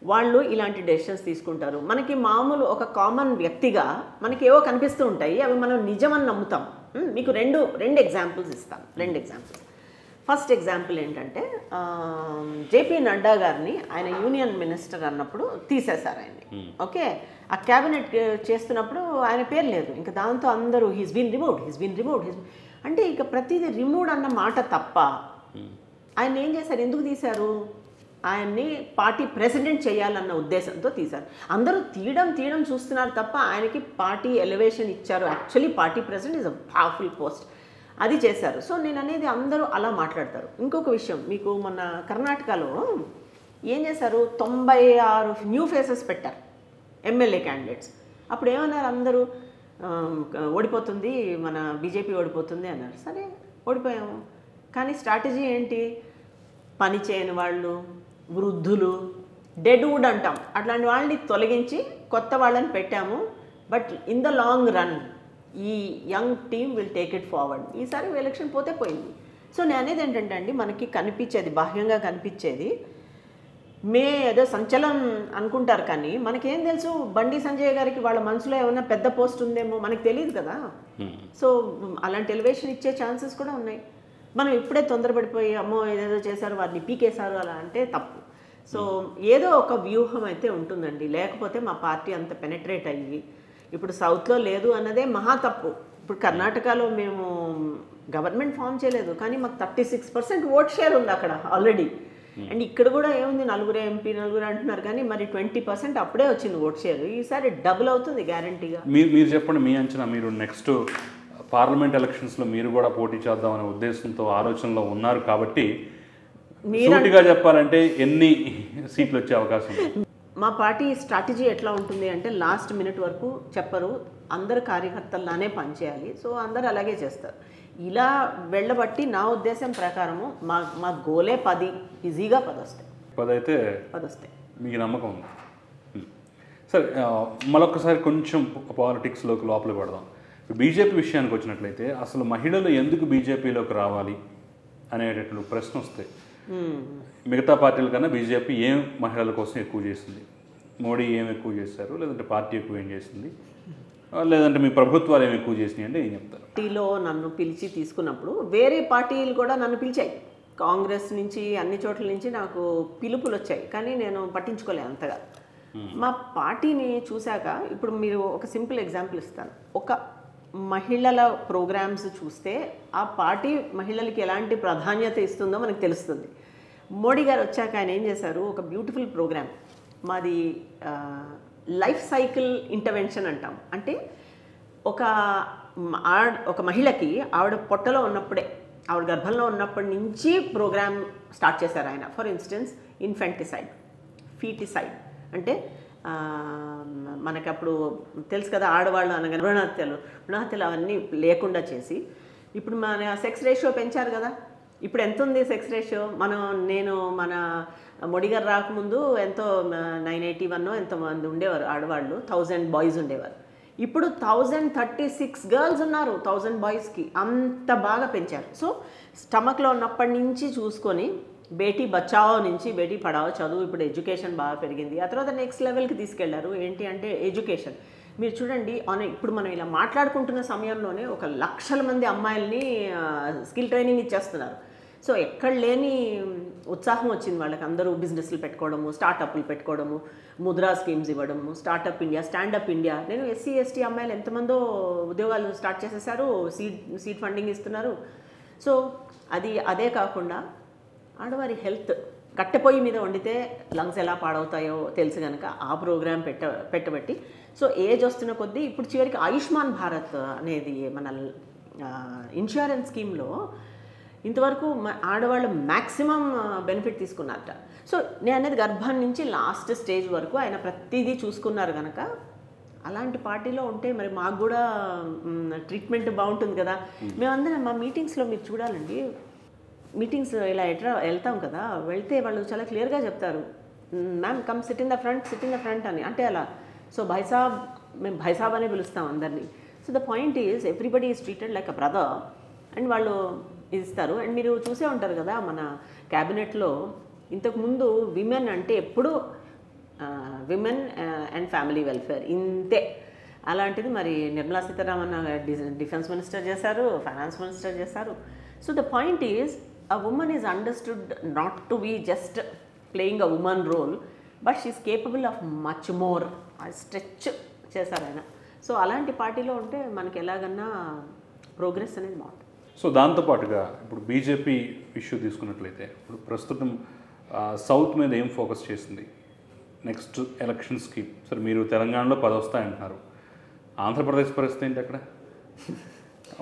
వాళ్ళు ఇలాంటి డెసిషన్స్ తీసుకుంటారు. మనకి మామూలు ఒక కామన్ వ్యక్తిగా మనకి ఏవో కనిపిస్తూ ఉంటాయి, అవి మనం నిజమని నమ్ముతాం. మీకు రెండు ఎగ్జాంపుల్స్ ఇస్తాను. రెండు ఎగ్జాంపుల్స్. ఫస్ట్ ఎగ్జాంపుల్ ఏంటంటే జేపీ నడ్డా గారిని ఆయన యూనియన్ మినిస్టర్ అన్నప్పుడు తీసేశారు ఆయన్ని. ఓకే, ఆ క్యాబినెట్ చేస్తున్నప్పుడు ఆయన పేరు లేదు. ఇంకా దాంతో అందరూ హీస్ బీన్ రిమూవ్డ్ అంటే ఇక ప్రతిదీ రిమూవ్డ్ అన్న మాట తప్ప ఆయన ఏం చేశారు, ఎందుకు తీశారు? ఆయన్ని పార్టీ ప్రెసిడెంట్ చేయాలన్న ఉద్దేశంతో తీశారు. అందరూ తీయడం చూస్తున్నారు తప్ప ఆయనకి పార్టీ ఎలివేషన్ ఇచ్చారు. Actually party president is a powerful post, అది చేశారు. సో నేను అనేది అందరూ అలా మాట్లాడతారు. ఇంకొక విషయం, మీకు మొన్న కర్ణాటకలో ఏం చేశారు, 96 న్యూ ఫేసెస్ పెట్టారు ఎమ్మెల్యే క్యాండిడేట్స్. అప్పుడు ఏమన్నారు అందరూ, ఓడిపోతుంది మన బీజేపీ ఓడిపోతుంది అన్నారు. సరే ఓడిపోయాము, కానీ స్ట్రాటజీ ఏంటి? పని చేయని వాళ్ళు, వృద్ధులు, డెడ్ వుడ్ అంటాం, అట్లాంటి వాళ్ళని తొలగించి కొత్త వాళ్ళని పెట్టాము. But in the long run ఈ young team will take it forward. ఈసారి ఎలక్షన్ పోతే పోయింది. సో నేను అనేది ఏంటంటే అండి, మనకి కనిపించేది, బాహ్యంగా కనిపించేది ఏదో సంచలనం అనుకుంటారు, కానీ మనకేం తెలుసు బండి సంజయ్ గారికి వాళ్ళ మనసులో ఏమైనా పెద్ద పోస్ట్ ఉందేమో మనకు తెలియదు కదా. సో అలాంటి ఎలివేషన్ ఇచ్చే ఛాన్సెస్ కూడా ఉన్నాయి. మనం ఇప్పుడే తొందరపడిపోయి అమ్మో ఏదేదో చేశారు వారిని పీకేశారు అలా అంటే తప్పు. సో ఏదో ఒక వ్యూహం అయితే ఉంటుందండి, లేకపోతే మా పార్టీ అంత పెనట్రేట్ అయ్యి ఇప్పుడు సౌత్లో లేదు అన్నదే మహా తప్పు. ఇప్పుడు కర్ణాటకలో మేము గవర్నమెంట్ ఫామ్ చేయలేదు, కానీ మాకు 36% ఓట్ షేర్ ఉంది అక్కడ ఆల్రెడీ. అండ్ ఇక్కడ కూడా ఏముంది, 4 ఎంపీ 4 అంటున్నారు, కానీ మరి 20% అప్పుడే వచ్చింది ఓట్ షేర్. ఈసారి డబుల్ అవుతుంది గ్యారంటీగా. మీరు చెప్పండి, మీ అంచనా. మీరు నెక్స్ట్ పార్లమెంట్ ఎలక్షన్స్లో మీరు కూడా పోటీ చేద్దామనే ఉద్దేశంతో ఆలోచనలో ఉన్నారు కాబట్టి సూటిగా చెప్పాలంటే ఎన్ని సీట్లు వచ్చే అవకాశం ఉంది? మా పార్టీ స్ట్రాటజీ ఎట్లా ఉంటుంది అంటే లాస్ట్ మినిట్ వరకు చెప్పరు, అందరు కార్యకర్తల్లానే పనిచేయాలి. సో అందరు అలాగే చేస్తారు. ఇలా వెళ్ళబట్టి నా ఉద్దేశం ప్రకారము మా గోలే 10, ఈజీగా 10 వస్తాయి. 10 వస్తాయి మీకు నమ్మకం ఉంది? సరే, మరొకసారి కొంచెం పాలిటిక్స్లోకి లోపల పడదాం. బీజేపీ విషయానికి వచ్చినట్లయితే అసలు మహిళలు ఎందుకు బీజేపీలోకి రావాలి అనేటట్లు ప్రశ్న వస్తాయి. మిగతా పార్టీల కన్నా బీజేపీ ఏం మహిళల కోసం ఎక్కువ చేసింది? మోడీ ఏం ఎక్కువ చేశారు, లేదంటే పార్టీ ఎక్కువ ఏం చేసింది, లేదంటే మీ ప్రభుత్వాలు ఏమి ఎక్కువ చేసినాయి అంటే ఏం చెప్తారు? పార్టీలో నన్ను పిలిచి తీసుకున్నప్పుడు వేరే పార్టీలు కూడా నన్ను పిలిచాయి. కాంగ్రెస్ నుంచి అన్ని చోట్ల నుంచి నాకు పిలుపులు వచ్చాయి, కానీ నేను పట్టించుకోలే అంతగా. మా పార్టీని చూశాక ఇప్పుడు మీరు ఒక సింపుల్ ఎగ్జాంపుల్ ఇస్తాను. ఒక మహిళల ప్రోగ్రామ్స్ చూస్తే ఆ పార్టీ మహిళలకి ఎలాంటి ప్రాధాన్యత ఇస్తుందో మనకు తెలుస్తుంది. మోడీ గారు వచ్చాక ఆయన ఏం చేశారు, ఒక బ్యూటిఫుల్ ప్రోగ్రామ్ మాది లైఫ్ సైకిల్ ఇంటర్వెన్షన్ అంటాం. అంటే ఒక మహిళకి ఆవిడ పొట్టలో ఉన్నప్పుడే, ఆవిడ గర్భంలో ఉన్నప్పటి నుంచి ప్రోగ్రామ్ స్టార్ట్ చేశారు ఆయన. ఫర్ ఇన్స్టెన్స్ ఇన్ఫెంటిసైడ్, ఫీటిసైడ్ అంటే మనకి అప్పుడు తెలుసు కదా, ఆడవాళ్ళు అనగా భ్రూణహత్యలు అవన్నీ లేకుండా చేసి ఇప్పుడు మన సెక్స్ రేషియో పెంచారు కదా. ఇప్పుడు ఎంత ఉంది సెక్స్ రేషియో? మన మోడీ గారు రాకముందు ఎంతో 981 ఎంతమంది ఉండేవారు ఆడవాళ్ళు, 1000 బాయ్స్ ఉండేవారు. ఇప్పుడు 1036 గర్ల్స్ ఉన్నారు 1000 బాయ్స్కి, అంత బాగా పెంచారు. సో స్టమక్లో ఉన్నప్పటి నుంచి చూసుకొని బేటీ బచావో నుంచి బేటీ పడావో చదువు, ఇప్పుడు ఎడ్యుకేషన్ బాగా పెరిగింది. ఆ తర్వాత నెక్స్ట్ లెవెల్కి తీసుకెళ్లారు. ఏంటి అంటే ఎడ్యుకేషన్. మీరు చూడండి ఇప్పుడు మనం ఇలా మాట్లాడుకుంటున్న సమయంలోనే 1,00,000 మంది అమ్మాయిల్ని స్కిల్ ట్రైనింగ్ ఇచ్చేస్తున్నారు. సో ఎక్కడ లేని ఉత్సాహం వచ్చింది వాళ్ళకి. అందరూ బిజినెస్లు పెట్టుకోవడము, స్టార్టప్లు పెట్టుకోవడము, ముద్రా స్కీమ్స్ ఇవ్వడము, స్టార్టప్ ఇండియా, స్టాండప్ ఇండియా. నేను ఎస్సీ ఎస్టీ అమ్మాయిలు ఎంతమందో ఉద్యోగాలు స్టార్ట్ చేసేసారు, సీడ్ ఫండింగ్ ఇస్తున్నారు. సో అదే కాకుండా ఆడవారి హెల్త్, కట్టెపొయ్యి మీద వండితే లంగ్స్ ఎలా పాడవుతాయో తెలుసు కనుక ఆ ప్రోగ్రామ్ పెట్టబట్టి సో ఏజ్ వస్తున్న కొద్దీ ఇప్పుడు చివరికి ఆయుష్మాన్ భారత్ అనేది మన ఇన్సూరెన్స్ స్కీమ్లో ఇంతవరకు ఆడవాళ్ళు మ్యాక్సిమం బెనిఫిట్ తీసుకున్నారట. సో నేను అనేది గర్భం నుంచి లాస్ట్ స్టేజ్ వరకు ఆయన ప్రతిదీ చూసుకున్నారు కనుక అలాంటి పార్టీలో ఉంటే మరి మాకు కూడా ట్రీట్మెంట్ బాగుంటుంది కదా. మేమందరం మా మీటింగ్స్లో మీరు చూడాలండి, మీటింగ్స్ ఇలా వెళ్తాం కదా, వెళ్తే వాళ్ళు చాలా క్లియర్గా చెప్తారు, ma'am come SIT in the front అని. అంటే అలా సో భాయ్సాబ్, మేము భాయ్సాబ్ అనే పిలుస్తాం అందరినీ. So the point is everybody is treated like a brother and వాళ్ళు ఇస్తారు. అండ్ మీరు చూసే ఉంటారు కదా మన క్యాబినెట్లో ఇంతకుముందు విమెన్ అంటే ఎప్పుడు విమెన్ అండ్ ఫ్యామిలీ వెల్ఫేర్ ఇంతే. అలాంటిది మరి నిర్మలా సీతారామన్ డిఫెన్స్ మినిస్టర్ చేశారు, ఫైనాన్స్ మినిస్టర్ చేశారు. So the point is a woman is understood not to be just playing a woman role, but she is capable of much more. Stretch చేశారు ఆయన. So అలాంటి పార్టీలో ఉంటే మనకి ఎలాగన్నా ప్రోగ్రెస్ అనేది బాగుంటుంది. సో దాంతోపాటుగా ఇప్పుడు బీజేపీ ఇష్యూ తీసుకున్నట్లయితే ఇప్పుడు ప్రస్తుతం సౌత్ మీద ఏం ఫోకస్ చేసింది నెక్స్ట్ ఎలక్షన్స్కి? సరే మీరు తెలంగాణలో 10 వస్తాయంటున్నారు, ఆంధ్రప్రదేశ్ పరిస్థితి ఏంటి? అక్కడ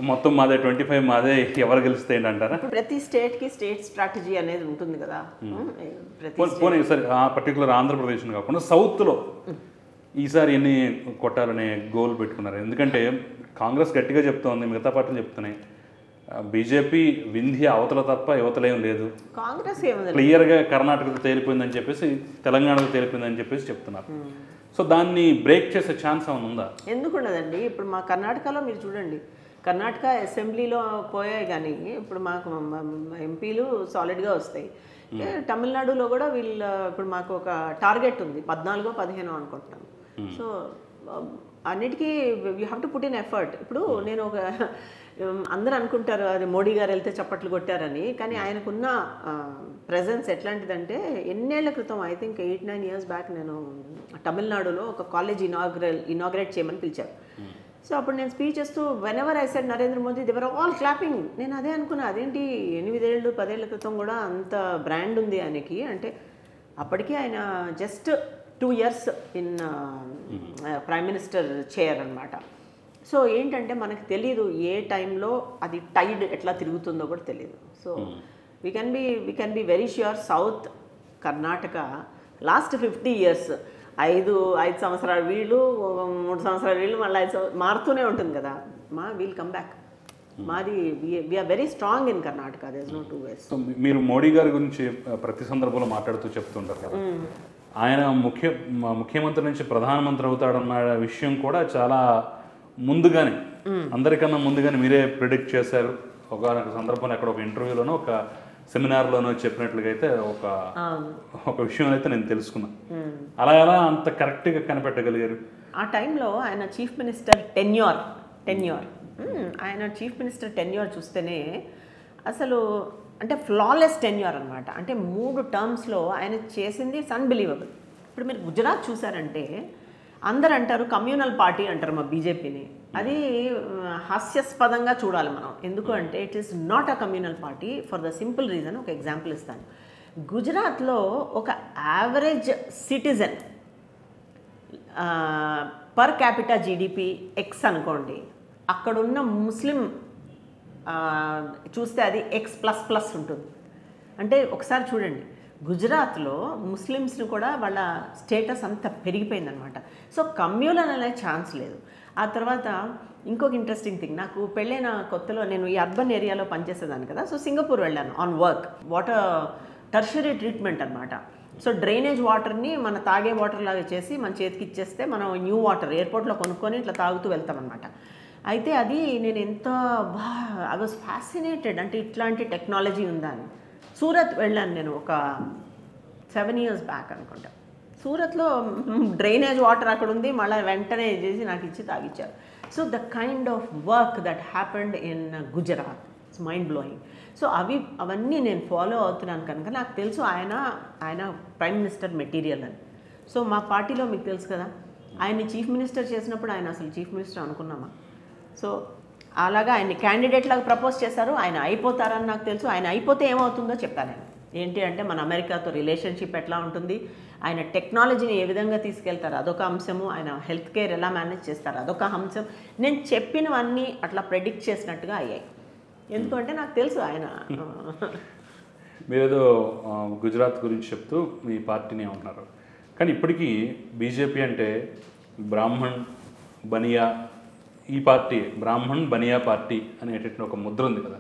మొత్తం మాదే 25 మాదే, ఎవరు గెలిస్తే ఏంటంటారా? ప్రతి స్టేట్కి స్టేట్ స్ట్రాటజీ అనేది ఉంటుంది కదా. పోనీ సరే ఆ పర్టికులర్ ఆంధ్రప్రదేశ్ కాకుండా సౌత్లో ఈసారి ఎన్ని కొట్టాలనే గోల్ పెట్టుకున్నారు? ఎందుకంటే కాంగ్రెస్ గట్టిగా చెప్తోంది, మిగతా పార్టీలు చెప్తున్నాయి బీజేపీ వింధ్య అవతల తప్ప యువతలేం లేదు, కాంగ్రెస్ క్లియర్గా కర్ణాటకకు తేలిపోయిందని చెప్పేసి, తెలంగాణకు తేలిపోయిందని చెప్పేసి చెప్తున్నారు. సో దాన్ని బ్రేక్ చేసే ఛాన్స్ ఏమైనా ఉందా? ఎందుకు ఉండదండి. ఇప్పుడు మా కర్ణాటకలో మీరు చూడండి, కర్ణాటక అసెంబ్లీలో పోయాయి కానీ ఇప్పుడు మాకు ఎంపీలు సాలిడ్గా వస్తాయి. తమిళనాడులో కూడా ఇప్పుడు మాకు ఒక టార్గెట్ ఉంది, 14-15 అనుకుంటున్నాను. సో అన్నిటికీ you have to put in effort. ఇప్పుడు నేను అందరూ అనుకుంటారు అది మోడీ గారు వెళ్తే చప్పట్లు కొట్టారని, కానీ ఆయనకున్న ప్రెజెన్స్ ఎట్లాంటిదంటే ఎన్నేళ్ల క్రితం ఐ థింక్ 8-9 years బ్యాక్ నేను తమిళనాడులో ఒక కాలేజ్ ఇనాగ్రేట్ చేయమని పిలిచారు. సో అప్పుడు నేను స్పీచ్ చేస్తూ when ever I said Narendra Modi they were all clapping. నేను అదే అనుకున్నా, అదేంటి 8-10 ఏళ్ల క్రితం కూడా అంత బ్రాండ్ ఉంది ఆయనకి అంటే. అప్పటికి ఆయన just 2 years in prime minister chair అనమాట. సో ఏంటంటే మనకు తెలీదు ఏ టైంలో అది టైడ్ ఎట్లా తిరుగుతుందో కూడా తెలియదు. So we can be very sure south Karnataka last 50 years 5 సంవత్సరాలు వీళ్ళు, 3 సంవత్సరాలు వీళ్ళు, మళ్ళీ 5 మారుతూనే ఉంటుంది కదా. We'll come back. మాది we're very strong in Karnataka, there is no two ways. So మీరు మోడీ గారి గురించి ప్రతి సందర్భంలో మాట్లాడుతూ చెప్తుంటారు కదా, ఆయన ముఖ్యమంత్రి నుంచి ప్రధానమంత్రి అవుతాడన్న విషయం కూడా చాలా ముందుగానే, అందరికన్నా ముందుగానే మీరే ప్రిడిక్ట్ చేశారు. ఒక సందర్భంలో ఎక్కడ ఒక ఇంటర్వ్యూలోనో ఒక సెమినార్లోనో చెప్పినట్లుగా అయితే ఒక విషయం అయితే నేను తెలుసుకున్నా. అలా ఎలా అంత కరెక్ట్గా కనిపెట్టగలిగారు? ఆ టైంలో ఆయన చీఫ్ మినిస్టర్ టెన్యూర్ ఆయన చీఫ్ మినిస్టర్ టెన్యూర్ చూస్తేనే అసలు అంటే ఫ్లాలెస్ టెన్యూర్ అనమాట. అంటే 3 termsలో ఆయన చేసింది ఇట్స్ అన్బిలీవబుల్. ఇప్పుడు మీరు గుజరాత్ చూసారంటే అందరు అంటారు కమ్యూనల్ పార్టీ అంటారు మా బీజేపీని. అది హాస్యాస్పదంగా చూడాలి మనం. ఎందుకు అంటే it is not a communal party for the simple reason. ఒక ఎగ్జాంపుల్ ఇస్తాను. గుజరాత్లో ఒక average citizen per capital GDP X అనుకోండి, అక్కడున్న ముస్లిం చూస్తే అది X++ ఉంటుంది. అంటే ఒకసారి చూడండి, గుజరాత్లో ముస్లిమ్స్ని కూడా వాళ్ళ స్టేటస్ అంత పెరిగిపోయిందనమాట. సో కమ్యూనల్ అనే ఛాన్స్ లేదు. ఆ తర్వాత ఇంకొక ఇంట్రెస్టింగ్ థింగ్, నాకు పెళ్ళైన కొత్తలో నేను ఈ అర్బన్ ఏరియాలో పనిచేసేదాన్ని కదా. సో సింగపూర్ వెళ్ళాను on work. What tertiary treatment అనమాట. సో డ్రైనేజ్ వాటర్ని మన తాగే వాటర్ లాగా చేసి మన చేతికి ఇచ్చేస్తే మనం న్యూ వాటర్ ఎయిర్పోర్ట్లో కొనుక్కొని ఇట్లా తాగుతూ వెళ్తామన్నమాట. అయితే అది నేను ఎంత ఐ వాజ్ ఫ్యాసినేటెడ్, అంటే ఇట్లాంటి టెక్నాలజీ ఉందా అని. సూరత్ వెళ్ళాను నేను ఒక 7 years బ్యాక్ అనుకుంటా. సూరత్లో డ్రైనేజ్ వాటర్ అక్కడ ఉంది, మళ్ళీ వెంటనే చేసి నాకు ఇచ్చి తాగిచ్చారు. So the kind of work that happened in Gujarat, it's mind blowing. So అవన్నీ నేను ఫాలో అవుతున్నాను కనుక నాకు తెలుసు ఆయన ప్రైమ్ మినిస్టర్ మెటీరియల్ అని. సో మా పార్టీలో మీకు తెలుసు కదా, ఆయన్ని చీఫ్ మినిస్టర్ చేసినప్పుడు ఆయన అసలు చీఫ్ మినిస్టర్ అనుకున్నామా? సో అలాగా ఆయన్ని క్యాండిడేట్ లాగా ప్రపోజ్ చేశారు. ఆయన అయిపోతారని నాకు తెలుసు. ఆయన అయిపోతే ఏమవుతుందో చెప్పాను నేను. ఏంటి అంటే మన అమెరికాతో రిలేషన్షిప్ ఎట్లా ఉంటుంది, ఆయన టెక్నాలజీని ఏ విధంగా తీసుకెళ్తారు అదొక అంశము, ఆయన హెల్త్ కేర్ ఎలా మేనేజ్ చేస్తారు అదొక అంశం. నేను చెప్పినవన్నీ అట్లా ప్రెడిక్ట్ చేసినట్టుగా అయ్యాయి. ఎందుకంటే నాకు తెలుసు ఆయన. మీరేదో గుజరాత్ గురించి చెప్తూ మీ పార్టీని ఏమంటున్నారు, కానీ ఇప్పటికీ బీజేపీ అంటే బ్రాహ్మణ్ బనియా, ఈ పార్టీ బ్రాహ్మణ్ బనియా పార్టీ అనేటటువంటి ఒక ముద్ర ఉంది కదా.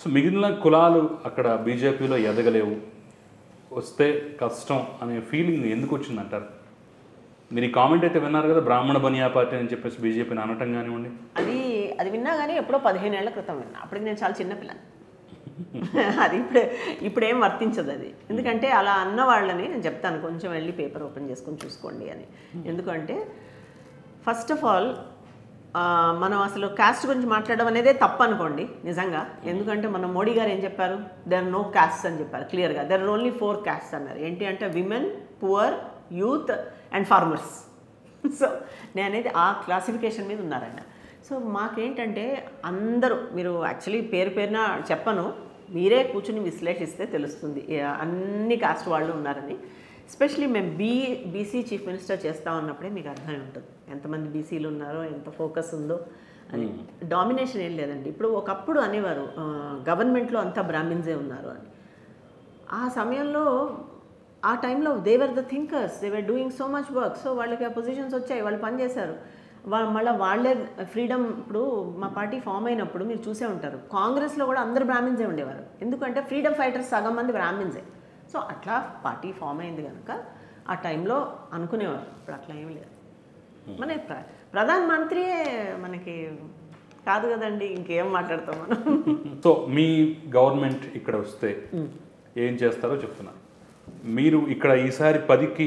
సో మిగిలిన కులాలు అక్కడ బీజేపీలో ఎదగలేవు, వస్తే కష్టం అనే ఫీలింగ్ ఎందుకు వచ్చిందంటారు? మీరు ఈ కామెంట్ అయితే విన్నారు కదా, బ్రాహ్మణ బనియా పార్టీ అని చెప్పేసి బీజేపీని అనటం కానివ్వండి. అది విన్నా కానీ ఎప్పుడో 15 ఏళ్ల క్రితం విన్నా. అప్పటికి నేను చాలా చిన్నపిల్లని. అది ఇప్పుడేం వర్తించదు అది. ఎందుకంటే అలా అన్న వాళ్ళని నేను చెప్తాను, కొంచెం వెళ్ళి పేపర్ ఓపెన్ చేసుకొని చూసుకోండి అని. ఎందుకంటే ఫస్ట్ ఆఫ్ ఆల్ మనం అసలు కాస్ట్ గురించి మాట్లాడడం అనేదే తప్పు అనుకోండి నిజంగా. ఎందుకంటే మన మోడీ గారు ఏం చెప్పారు, దెర్ ఆర్ నో కాస్ట్స్ అని చెప్పారు క్లియర్గా. దెర్ ఆర్ ఓన్లీ 4 castes అన్నారు. ఏంటి అంటే women, poor, youth and farmers. So నేనైతే ఆ క్లాసిఫికేషన్ మీద ఉన్నారాయన. సో మాకేంటంటే అందరూ, మీరు యాక్చువల్లీ పేరున చెప్పను, మీరే కూర్చుని విశ్లేషిస్తే తెలుస్తుంది అన్ని కాస్ట్ వాళ్ళు ఉన్నారని. ఎస్పెషలీ మేము బీసీ చీఫ్ మినిస్టర్ చేస్తా ఉన్నప్పుడే మీకు అర్థమై ఉంటుంది ఎంతమంది బీసీలు ఉన్నారో, ఎంత ఫోకస్ ఉందో అని. డామినేషన్ ఏం లేదండి. ఇప్పుడు ఒకప్పుడు అనేవారు గవర్నమెంట్లో అంతా బ్రాహ్మిన్సే ఉన్నారు అని. ఆ సమయంలో ఆ టైంలో they were the thinkers, they were doing so much work. So వాళ్ళకి ఆ పొజిషన్స్ వచ్చాయి, వాళ్ళు పనిచేశారు. మళ్ళీ వాళ్ళే ఫ్రీడమ్. ఇప్పుడు మా పార్టీ ఫామ్ అయినప్పుడు మీరు చూసే ఉంటారు, కాంగ్రెస్లో కూడా అందరు బ్రాహ్మిన్సే ఉండేవారు. ఎందుకంటే ఫ్రీడమ్ ఫైటర్స్ సగం మంది బ్రాహ్మిన్సే. సో అట్లా పార్టీ ఫామ్ అయింది కనుక ఆ టైంలో అనుకునేవారు. ఇప్పుడు అట్లా ఏం లేదు. మన ప్రధానమంత్రియే మనకి కాదు కదండి, ఇంకేం మాట్లాడతాం మనం. సో మీ గవర్నమెంట్ ఇక్కడ వస్తే ఏం చేస్తారో చెప్తున్నారు. మీరు ఇక్కడ ఈసారి 17కి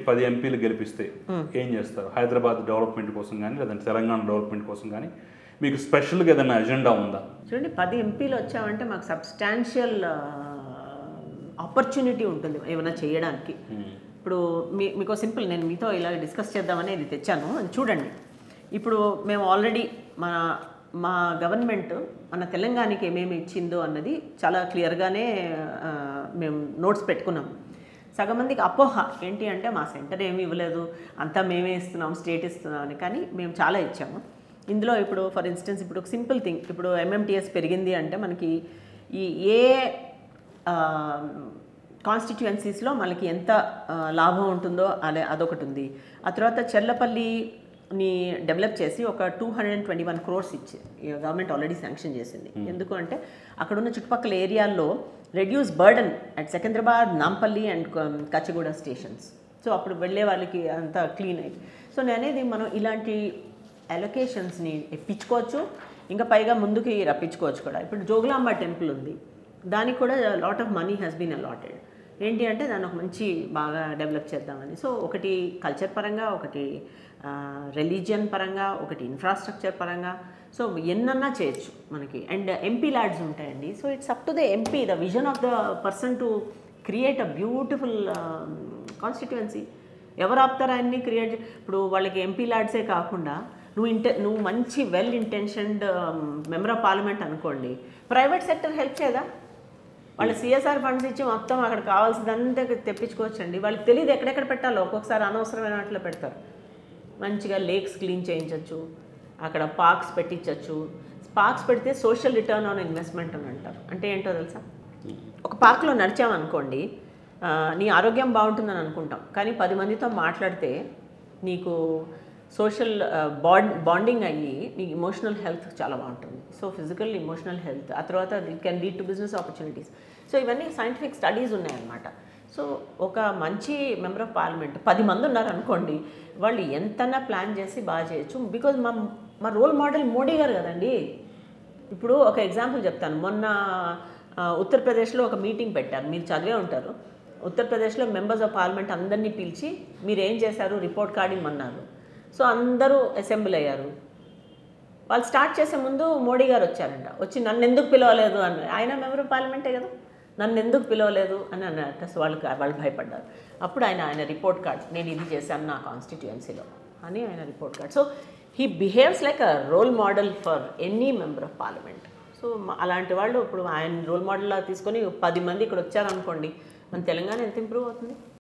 10 ఎంపీలు గెలిపిస్తే ఏం చేస్తారు? హైదరాబాద్ డెవలప్మెంట్ కోసం కానీ, లేదంటే తెలంగాణ డెవలప్మెంట్ కోసం కానీ మీకు స్పెషల్గా ఏదైనా అజెండా ఉందా? చూడండి, 10 ఎంపీలు వచ్చామంటే మాకు సబ్స్టాన్షియల్ ఆపర్చునిటీ ఉంటుంది ఏమైనా చేయడానికి. ఇప్పుడు మీకు సింపుల్, నేను మీతో ఇలా డిస్కస్ చేద్దామని ఇది తెచ్చాను, అది చూడండి. ఇప్పుడు మేము ఆల్రెడీ మా గవర్నమెంట్ మన తెలంగాణకి ఏమేమి ఇచ్చిందో అన్నది చాలా క్లియర్గానే మేము నోట్స్ పెట్టుకున్నాం. సగం మందికి అపోహ ఏంటి అంటే మా సెంటర్ ఏమి ఇవ్వలేదు, అంతా మేమే ఇస్తున్నాం, స్టేట్ ఇస్తున్నాం అని. కానీ మేము చాలా ఇచ్చాము. ఇందులో ఇప్పుడు ఫర్ ఇన్స్టెన్స్ ఇప్పుడు ఒక సింపుల్ థింగ్, ఇప్పుడు MMTS పెరిగింది అంటే మనకి ఏ కాన్స్టిట్యుయెన్సీస్లో మనకి ఎంత లాభం ఉంటుందో అదొకటి ఉంది. ఆ తర్వాత చెర్లపల్లిని డెవలప్ చేసి ఒక 221 crores ఇచ్చి గవర్నమెంట్ ఆల్రెడీ శాంక్షన్ చేసింది. ఎందుకు అంటే అక్కడున్న చుట్టుపక్కల ఏరియాల్లో reduce burden at Secunderabad, Nampally and Kachiguda stations. So అప్పుడు వెళ్ళే వాళ్ళకి అంతా క్లీన్ అయ్యి. సో నేనేది మనం ఇలాంటి అలొకేషన్స్ని ఇప్పించుకోవచ్చు, ఇంకా పైగా ముందుకి రప్పించుకోవచ్చు కూడా. ఇప్పుడు జోగులాంబ టెంపుల్ ఉంది, దానికి కూడా lot of money has been allotted. ఏంటి అంటే దాన్ని ఒక మంచి బాగా డెవలప్ చేద్దామని. సో ఒకటి కల్చర్ పరంగా, ఒకటి రిలీజియన్ పరంగా, ఒకటి ఇన్ఫ్రాస్ట్రక్చర్ పరంగా. సో ఎన్నన్నా చేయొచ్చు మనకి. అండ్ ఎంపీ ల్యాడ్స్ ఉంటాయండి. So it's up to the MP, the vision of the person to create a beautiful constituency. ఎవరు ఆపుతారు ఆయన్ని క్రియేట్? ఇప్పుడు వాళ్ళకి ఎంపీ ల్యాడ్సే కాకుండా నువ్వు మంచి వెల్ ఇంటెన్షన్డ్ మెంబర్ ఆఫ్ పార్లమెంట్ అనుకోండి, ప్రైవేట్ సెక్టర్ హెల్ప్ చేయదా? వాళ్ళు CSR ఫండ్స్ ఇచ్చి మొత్తం అక్కడ కావాల్సిందంతా తెప్పించుకోవచ్చండి. వాళ్ళకి తెలియదు ఎక్కడెక్కడ పెట్టాలో. ఒక్కొక్కసారి అనవసరమైన వాటిలో పెడతారు. మంచిగా లేక్స్ క్లీన్ చేయించవచ్చు, అక్కడ పార్క్స్ పెట్టించవచ్చు. పార్క్స్ పెడితే సోషల్ రిటర్న్ ఆన్ ఇన్వెస్ట్మెంట్ అని అంటారు. అంటే ఏంటో తెలుసా? ఒక పార్క్లో నడిచామనుకోండి, నీ ఆరోగ్యం బాగుంటుందని అనుకుంటాం, కానీ 10 మందితో మాట్లాడితే నీకు సోషల్ బాండింగ్ అయ్యి నీ ఇమోషనల్ హెల్త్ చాలా బాగుంటుంది. సో ఫిజికల్ ఇమోషనల్ హెల్త్, ఆ తర్వాత it can lead to business opportunities. So ఇవన్నీ సైంటిఫిక్ స్టడీస్ ఉన్నాయన్నమాట. సో ఒక మంచి మెంబర్ ఆఫ్ పార్లమెంట్ 10 మంది ఉన్నారనుకోండి, వాళ్ళు ఎంతన్నా ప్లాన్ చేసి బాగా చేయొచ్చు. బికాజ్ మా రోల్ మోడల్ మోడీ గారు కదండి. ఇప్పుడు ఒక ఎగ్జాంపుల్ చెప్తాను. మొన్న ఉత్తరప్రదేశ్లో ఒక మీటింగ్ పెట్టారు, మీరు చదివే ఉంటారు. ఉత్తరప్రదేశ్లో మెంబర్స్ ఆఫ్ పార్లమెంట్ అందరినీ పిలిచి మీరు ఏం చేశారు రిపోర్ట్ కార్డ్ ఇమ్మన్నారు. సో అందరూ అసెంబ్లీ అయ్యారు. వాళ్ళు స్టార్ట్ చేసే ముందు మోడీ గారు వచ్చారంట. వచ్చి నన్ను ఎందుకు పిలవలేదు అని, ఆయన మెంబర్ ఆఫ్ పార్లమెంటే కదా, నన్ను ఎందుకు పిలవలేదు అని అన్నట్టు. సో వాళ్ళు భయపడ్డారు. అప్పుడు ఆయన రిపోర్ట్ కార్డ్, నేను ఇది చేశాను నా కాన్స్టిట్యుయెన్సీలో అని ఆయన report card. So he behaves like a role model for any member of parliament. So అలాంటి వాళ్ళు ఇప్పుడు ఆయన రోల్ మోడల్లా తీసుకొని 10 మంది ఇక్కడ వచ్చారనుకోండి, మన తెలంగాణ ఎంత ఇంప్రూవ్ అవుతుంది.